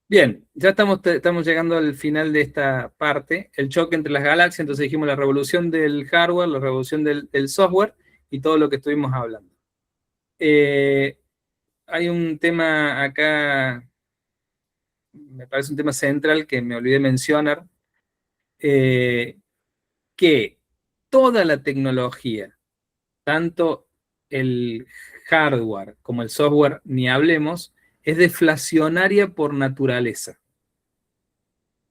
Bien, ya estamos llegando al final de esta parte, el choque entre las galaxias. Entonces dijimos la revolución del hardware, la revolución del software y todo lo que estuvimos hablando. Hay un tema acá, me parece un tema central que me olvidé mencionar, que toda la tecnología, tanto el hardware como el software, ni hablemos, es deflacionaria por naturaleza.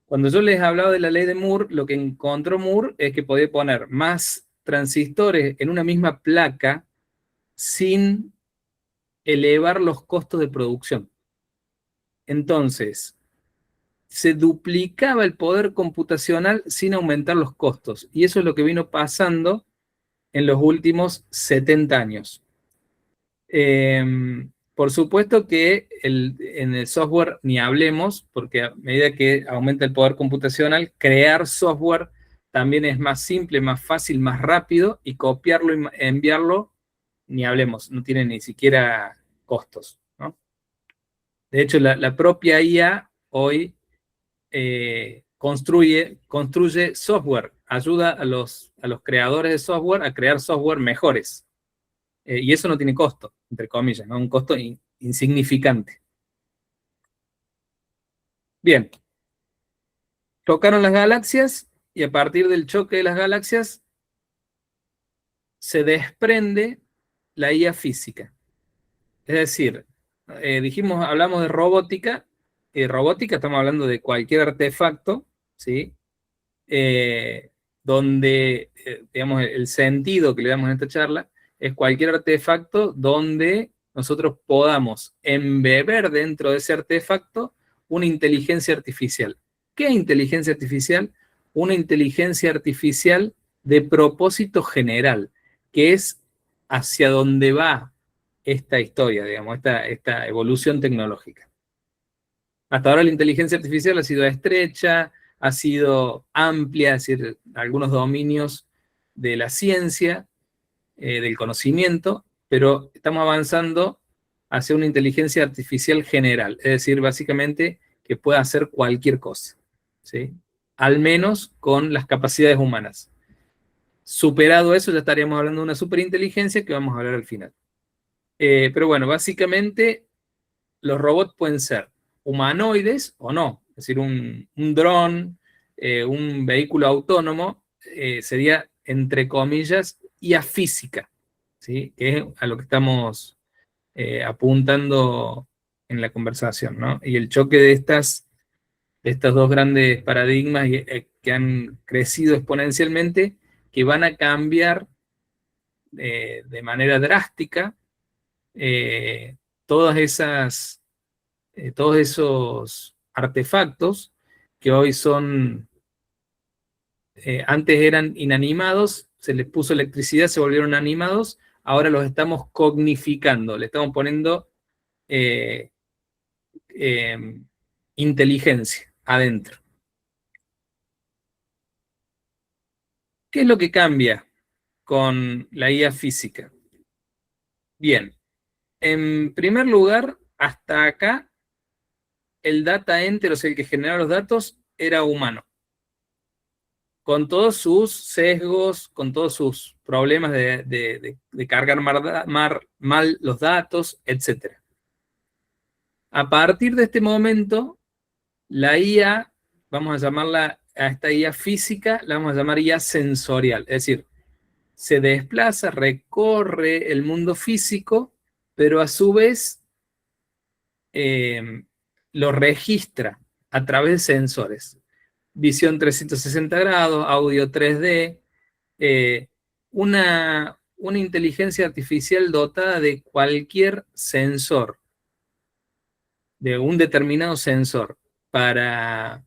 Cuando yo les hablaba de la ley de Moore, lo que encontró Moore es que podía poner más transistores en una misma placa sin elevar los costos de producción. Entonces, se duplicaba el poder computacional sin aumentar los costos. Y eso es lo que vino pasando en los últimos 70 años. Por supuesto que en el software ni hablemos, porque a medida que aumenta el poder computacional, crear software también es más simple, más fácil, más rápido, y copiarlo y enviarlo, ni hablemos, no tiene ni siquiera costos, ¿no? De hecho, la propia IA hoy construye software, ayuda a los creadores de software a crear software mejores. Y eso no tiene costo, entre comillas, ¿no? Un costo insignificante. Bien. Chocaron las galaxias y a partir del choque de las galaxias se desprende la IA física. Es decir, hablamos de robótica. Robótica, estamos hablando de cualquier artefacto, ¿sí? Donde, digamos, el sentido que le damos en esta charla es cualquier artefacto donde nosotros podamos embeber dentro de ese artefacto una inteligencia artificial. ¿Qué inteligencia artificial? Una inteligencia artificial de propósito general, que es hacia donde va esta historia, digamos, esta evolución tecnológica. Hasta ahora la inteligencia artificial ha sido estrecha, ha sido amplia, es decir, algunos dominios de la ciencia, del conocimiento, pero estamos avanzando hacia una inteligencia artificial general, es decir, básicamente que pueda hacer cualquier cosa, ¿sí? Al menos con las capacidades humanas. Superado eso, ya estaríamos hablando de una superinteligencia que vamos a hablar al final. Pero bueno, básicamente los robots pueden ser humanoides o no, es decir, un dron, un vehículo autónomo, sería, entre comillas, IA física, ¿sí? Que es a lo que estamos apuntando en la conversación, ¿no? Y el choque de estos dos grandes paradigmas que han crecido exponencialmente, que van a cambiar de manera drástica todos esos artefactos que hoy son, antes eran inanimados, se les puso electricidad, se volvieron animados, ahora los estamos cognificando, le estamos poniendo inteligencia adentro. ¿Qué es lo que cambia con la IA física? Bien, en primer lugar, hasta acá, el data enter, o sea, el que genera los datos, era humano, con todos sus sesgos, con todos sus problemas de cargar mal los datos, etc. A partir de este momento, la IA, vamos a llamarla, a esta IA física, la vamos a llamar IA sensorial, es decir, se desplaza, recorre el mundo físico, pero a su vez lo registra a través de sensores. Visión 360 grados, audio 3D, una inteligencia artificial dotada de cualquier sensor, de un determinado sensor, para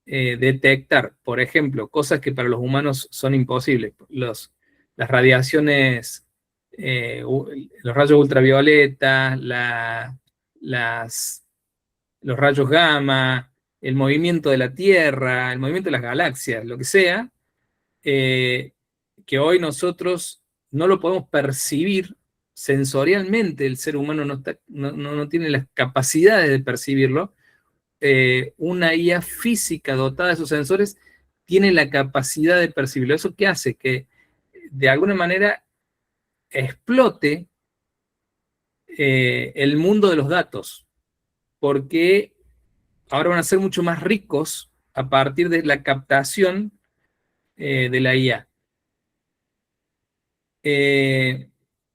detectar, por ejemplo, cosas que para los humanos son imposibles. Las radiaciones, los rayos ultravioleta, los rayos gamma, el movimiento de la Tierra, el movimiento de las galaxias, lo que sea, que hoy nosotros no lo podemos percibir sensorialmente, el ser humano no tiene las capacidades de percibirlo. Una IA física dotada de esos sensores tiene la capacidad de percibirlo. ¿Eso qué hace? Que de alguna manera explote el mundo de los datos, porque ahora van a ser mucho más ricos a partir de la captación de la IA.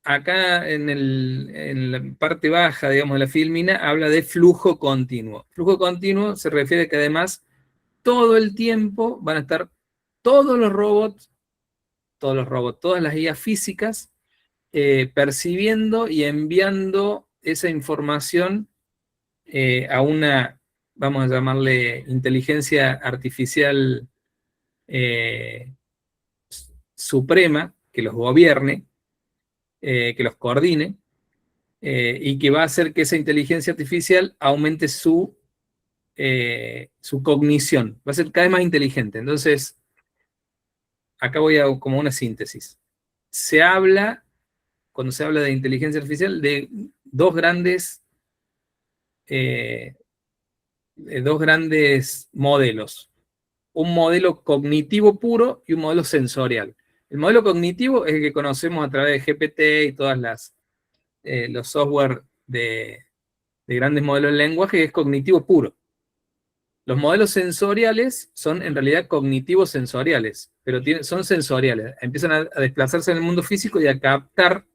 Acá en la parte baja, digamos, de la filmina, habla de flujo continuo. Flujo continuo se refiere a que además todo el tiempo van a estar todos los robots, todas las IA físicas, percibiendo y enviando esa información a una, vamos a llamarle, inteligencia artificial suprema, que los gobierne, que los coordine, y que va a hacer que esa inteligencia artificial aumente su cognición, va a ser cada vez más inteligente. Entonces, acá voy a como una síntesis. Cuando se habla de inteligencia artificial, de dos grandes modelos. Un modelo cognitivo puro y un modelo sensorial. El modelo cognitivo es el que conocemos a través de GPT y todas los software de grandes modelos de lenguaje, que es cognitivo puro. Los modelos sensoriales son en realidad cognitivos sensoriales, pero son sensoriales. Empiezan a desplazarse en el mundo físico y a captar,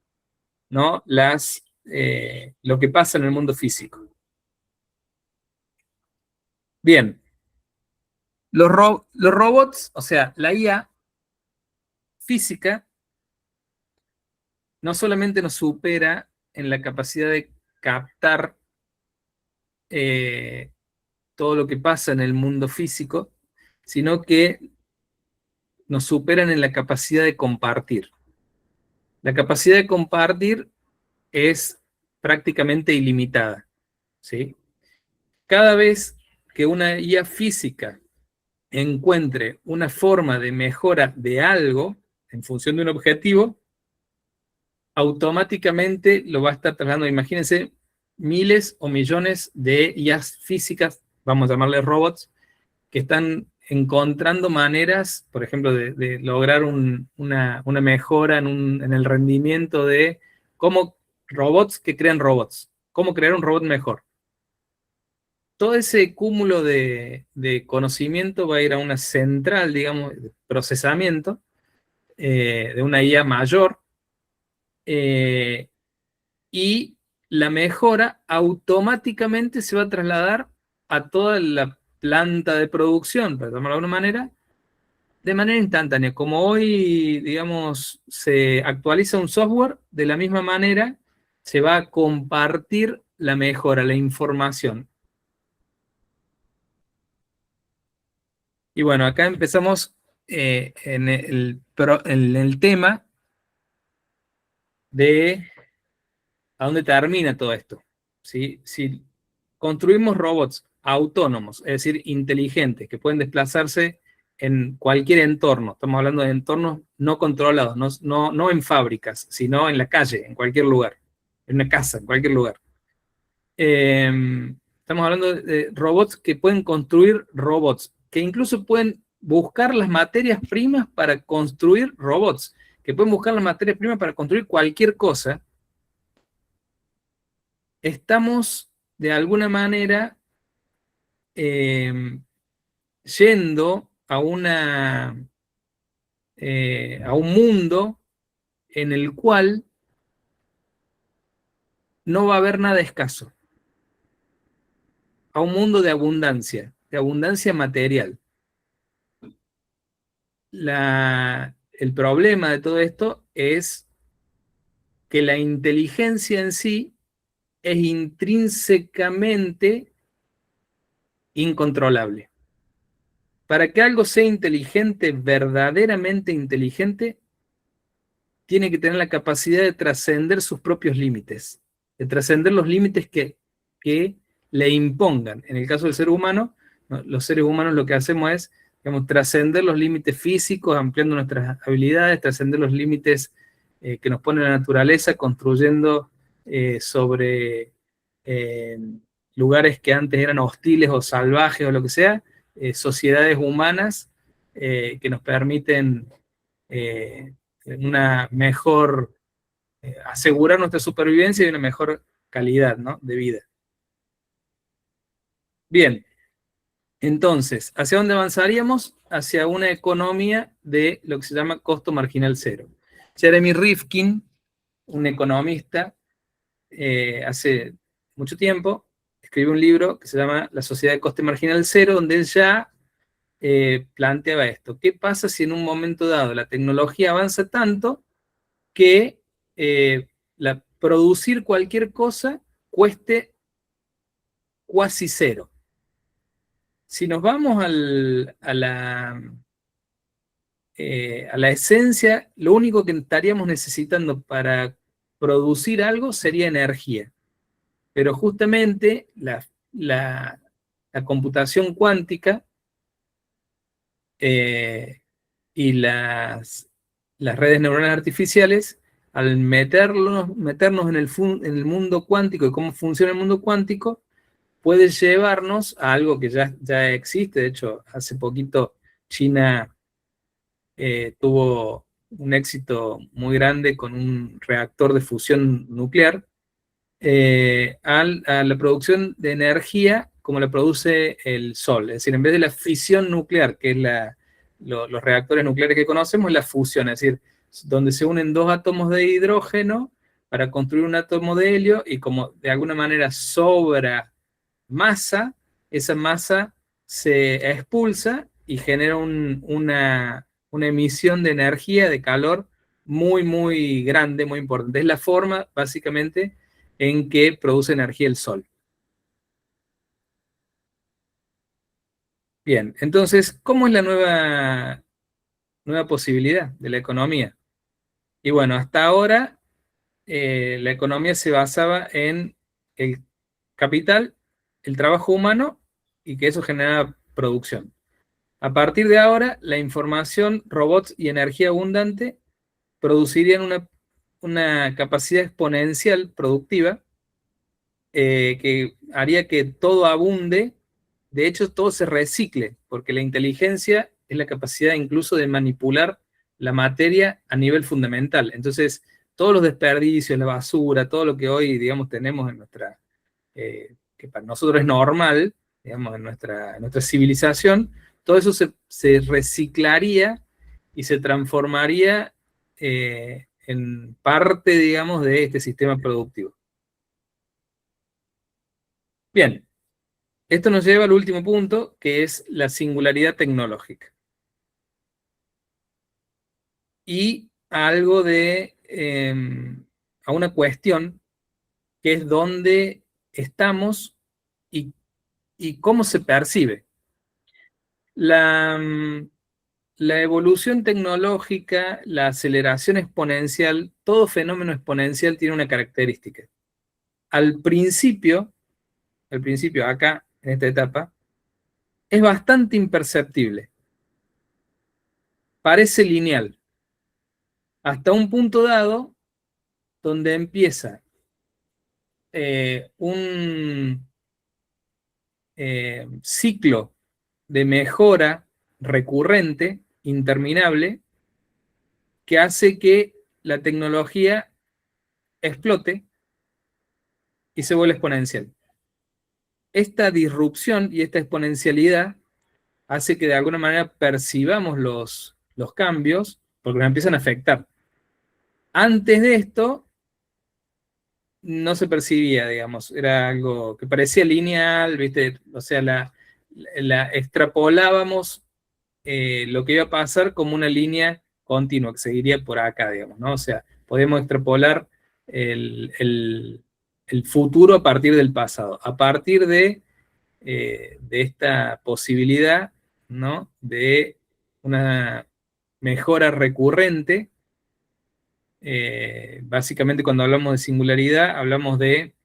¿no?, lo que pasa en el mundo físico. Bien. Los robots, o sea, la IA física, no solamente nos supera en la capacidad de captar todo lo que pasa en el mundo físico, sino que nos superan en la capacidad de compartir. La capacidad de compartir es prácticamente ilimitada, ¿sí? Cada vez que una IA física encuentre una forma de mejora de algo en función de un objetivo, automáticamente lo va a estar trasladando. Imagínense miles o millones de IAs físicas, vamos a llamarles robots, que están encontrando maneras, por ejemplo, de lograr una mejora en el rendimiento de cómo robots que crean robots, cómo crear un robot mejor. Todo ese cúmulo de conocimiento va a ir a una central, digamos, de procesamiento de una IA mayor, y la mejora automáticamente se va a trasladar a toda la planta de producción, para llamarlo de alguna manera, de manera instantánea. Como hoy, digamos, se actualiza un software, de la misma manera se va a compartir la mejora, la información. Y bueno, acá empezamos en el tema de a dónde termina todo esto. ¿Sí? Si construimos robots autónomos, es decir, inteligentes, que pueden desplazarse en cualquier entorno, estamos hablando de entornos no controlados, no en fábricas, sino en la calle, en cualquier lugar, en una casa, en cualquier lugar. Estamos hablando de robots que pueden construir robots que incluso pueden buscar las materias primas para construir robots, que pueden buscar las materias primas para construir cualquier cosa, estamos de alguna manera yendo a un mundo en el cual no va a haber nada escaso, a un mundo de abundancia material. El problema de todo esto es que la inteligencia en sí es intrínsecamente incontrolable. Para que algo sea inteligente, verdaderamente inteligente, tiene que tener la capacidad de trascender sus propios límites, de trascender los límites que le impongan. En el caso del ser humano, ¿no? Los seres humanos lo que hacemos es, digamos, trascender los límites físicos, ampliando nuestras habilidades, trascender los límites que nos pone la naturaleza, construyendo sobre lugares que antes eran hostiles o salvajes o lo que sea, sociedades humanas que nos permiten una mejor, asegurar nuestra supervivencia y una mejor calidad, ¿no?, de vida. Bien, entonces, ¿hacia dónde avanzaríamos? Hacia una economía de lo que se llama costo marginal cero. Jeremy Rifkin, un economista, hace mucho tiempo, escribió un libro que se llama La sociedad de coste marginal cero, donde él ya planteaba esto. ¿Qué pasa si en un momento dado la tecnología avanza tanto que producir cualquier cosa cueste cuasi cero? Si nos vamos a la esencia, lo único que estaríamos necesitando para producir algo sería energía. Pero justamente la computación cuántica y las redes neuronales artificiales, al meternos en el mundo cuántico y cómo funciona el mundo cuántico, puede llevarnos a algo que ya existe. De hecho, hace poquito China tuvo un éxito muy grande con un reactor de fusión nuclear, a la producción de energía como la produce el Sol. Es decir, en vez de la fisión nuclear, que es los reactores nucleares que conocemos, es la fusión, es decir, donde se unen dos átomos de hidrógeno para construir un átomo de helio, y como de alguna manera sobra masa, esa masa se expulsa y genera una emisión de energía, de calor, muy, muy grande, muy importante. Es la forma, básicamente, en que produce energía el Sol. Bien, entonces, ¿cómo es la nueva posibilidad de la economía? Y bueno, hasta ahora la economía se basaba en el capital, el trabajo humano, y que eso generaba producción. A partir de ahora, la información, robots y energía abundante producirían una capacidad exponencial productiva que haría que todo abunde. De hecho, todo se recicle, porque la inteligencia es la capacidad incluso de manipular la materia a nivel fundamental. Entonces, todos los desperdicios, la basura, todo lo que hoy, digamos, tenemos en nuestra, que para nosotros es normal, digamos, en nuestra civilización, todo eso se reciclaría y se transformaría en parte, digamos, de este sistema productivo. Bien, esto nos lleva al último punto, que es la singularidad tecnológica. Y a algo a una cuestión, que es dónde estamos y cómo se percibe. La evolución tecnológica, la aceleración exponencial, todo fenómeno exponencial tiene una característica. Al principio acá, en esta etapa, es bastante imperceptible. Parece lineal. Hasta un punto dado donde empieza un ciclo de mejora recurrente, interminable, que hace que la tecnología explote y se vuelve exponencial. Esta disrupción y esta exponencialidad hace que de alguna manera percibamos los cambios porque nos empiezan a afectar. Antes de esto no se percibía, digamos, era algo que parecía lineal, ¿viste? O sea, la extrapolábamos lo que iba a pasar como una línea continua que seguiría por acá, digamos, ¿no? O sea, podemos extrapolar el futuro a partir del pasado, a partir de esta posibilidad, ¿no? De una mejora recurrente. Básicamente cuando hablamos de singularidad, hablamos de,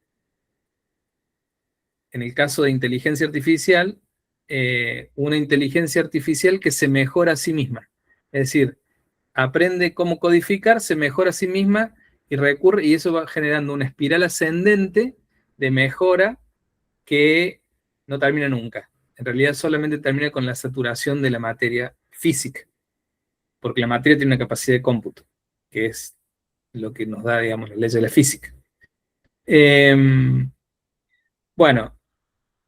en el caso de inteligencia artificial, una inteligencia artificial que se mejora a sí misma. Es decir, aprende cómo codificar, se mejora a sí misma y recurre, y eso va generando una espiral ascendente de mejora que no termina nunca. En realidad solamente termina con la saturación de la materia física, porque la materia tiene una capacidad de cómputo, que es lo que nos da, digamos, la ley de la física. Bueno,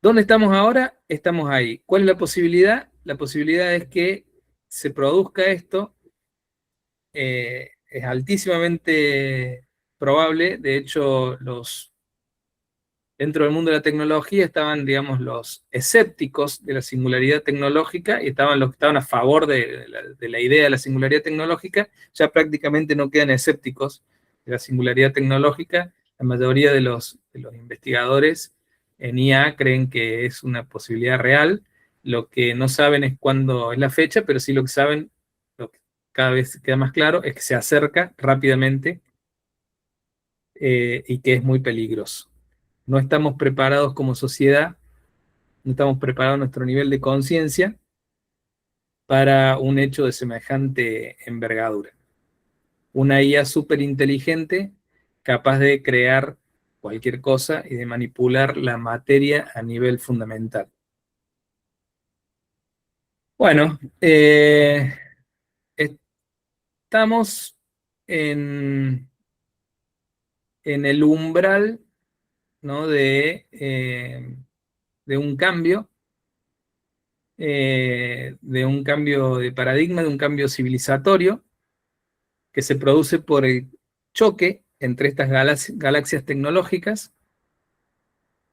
¿dónde estamos ahora? Estamos ahí. ¿Cuál es la posibilidad? La posibilidad es que se produzca esto, es altísimamente probable. De hecho, dentro del mundo de la tecnología estaban, digamos, los escépticos de la singularidad tecnológica y estaban los que estaban a favor de la idea de la singularidad tecnológica. Ya prácticamente no quedan escépticos de la singularidad tecnológica. La mayoría de los investigadores en IA creen que es una posibilidad real. Lo que no saben es cuándo es la fecha, pero sí lo que saben, lo que cada vez queda más claro, es que se acerca rápidamente y que es muy peligroso. No estamos preparados como sociedad, no estamos preparados a nuestro nivel de conciencia para un hecho de semejante envergadura. Una IA súper inteligente, capaz de crear cualquier cosa y de manipular la materia a nivel fundamental. Bueno, estamos en el umbral, ¿no? de un cambio de paradigma, de un cambio civilizatorio que se produce por el choque entre estas galaxias tecnológicas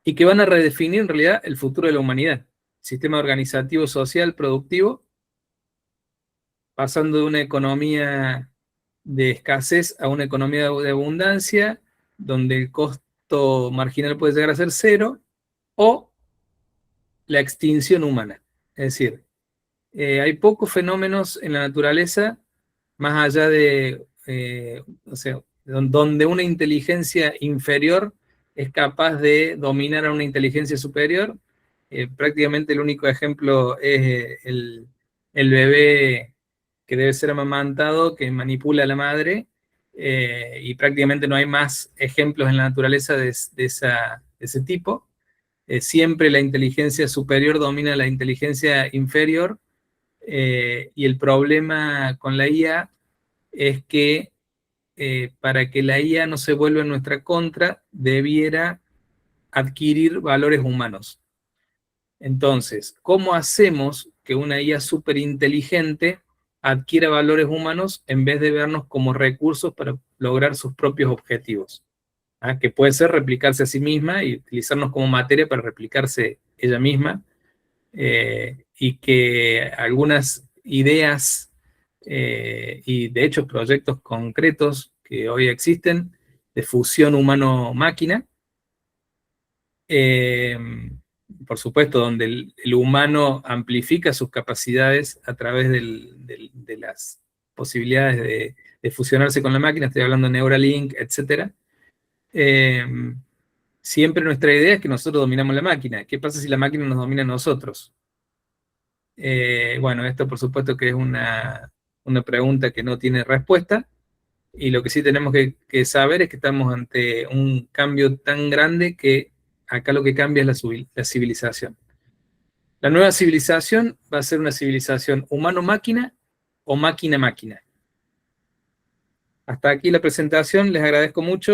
y que van a redefinir en realidad el futuro de la humanidad. Sistema organizativo, social, productivo, pasando de una economía de escasez a una economía de abundancia, donde el costo marginal puede llegar a ser cero, o la extinción humana. Es decir, hay pocos fenómenos en la naturaleza, más allá de, o sea, donde una inteligencia inferior es capaz de dominar a una inteligencia superior. Prácticamente el único ejemplo es el bebé que debe ser amamantado, que manipula a la madre, y prácticamente no hay más ejemplos en la naturaleza de ese tipo. Siempre la inteligencia superior domina a la inteligencia inferior, y el problema con la IA es que para que la IA no se vuelva en nuestra contra, debiera adquirir valores humanos. Entonces, ¿cómo hacemos que una IA súper inteligente adquiera valores humanos en vez de vernos como recursos para lograr sus propios objetivos? Que puede ser replicarse a sí misma y utilizarnos como materia para replicarse ella misma, y que algunas ideas y de hecho proyectos concretos que hoy existen de fusión humano-máquina, por supuesto, donde el humano amplifica sus capacidades a través de las posibilidades de fusionarse con la máquina, estoy hablando de Neuralink, etc. Siempre nuestra idea es que nosotros dominamos la máquina. ¿Qué pasa si la máquina nos domina a nosotros? Bueno, esto por supuesto que es una pregunta que no tiene respuesta, y lo que sí tenemos que saber es que estamos ante un cambio tan grande que acá lo que cambia es la civilización. La nueva civilización va a ser una civilización humano-máquina o máquina-máquina. Hasta aquí la presentación, les agradezco mucho.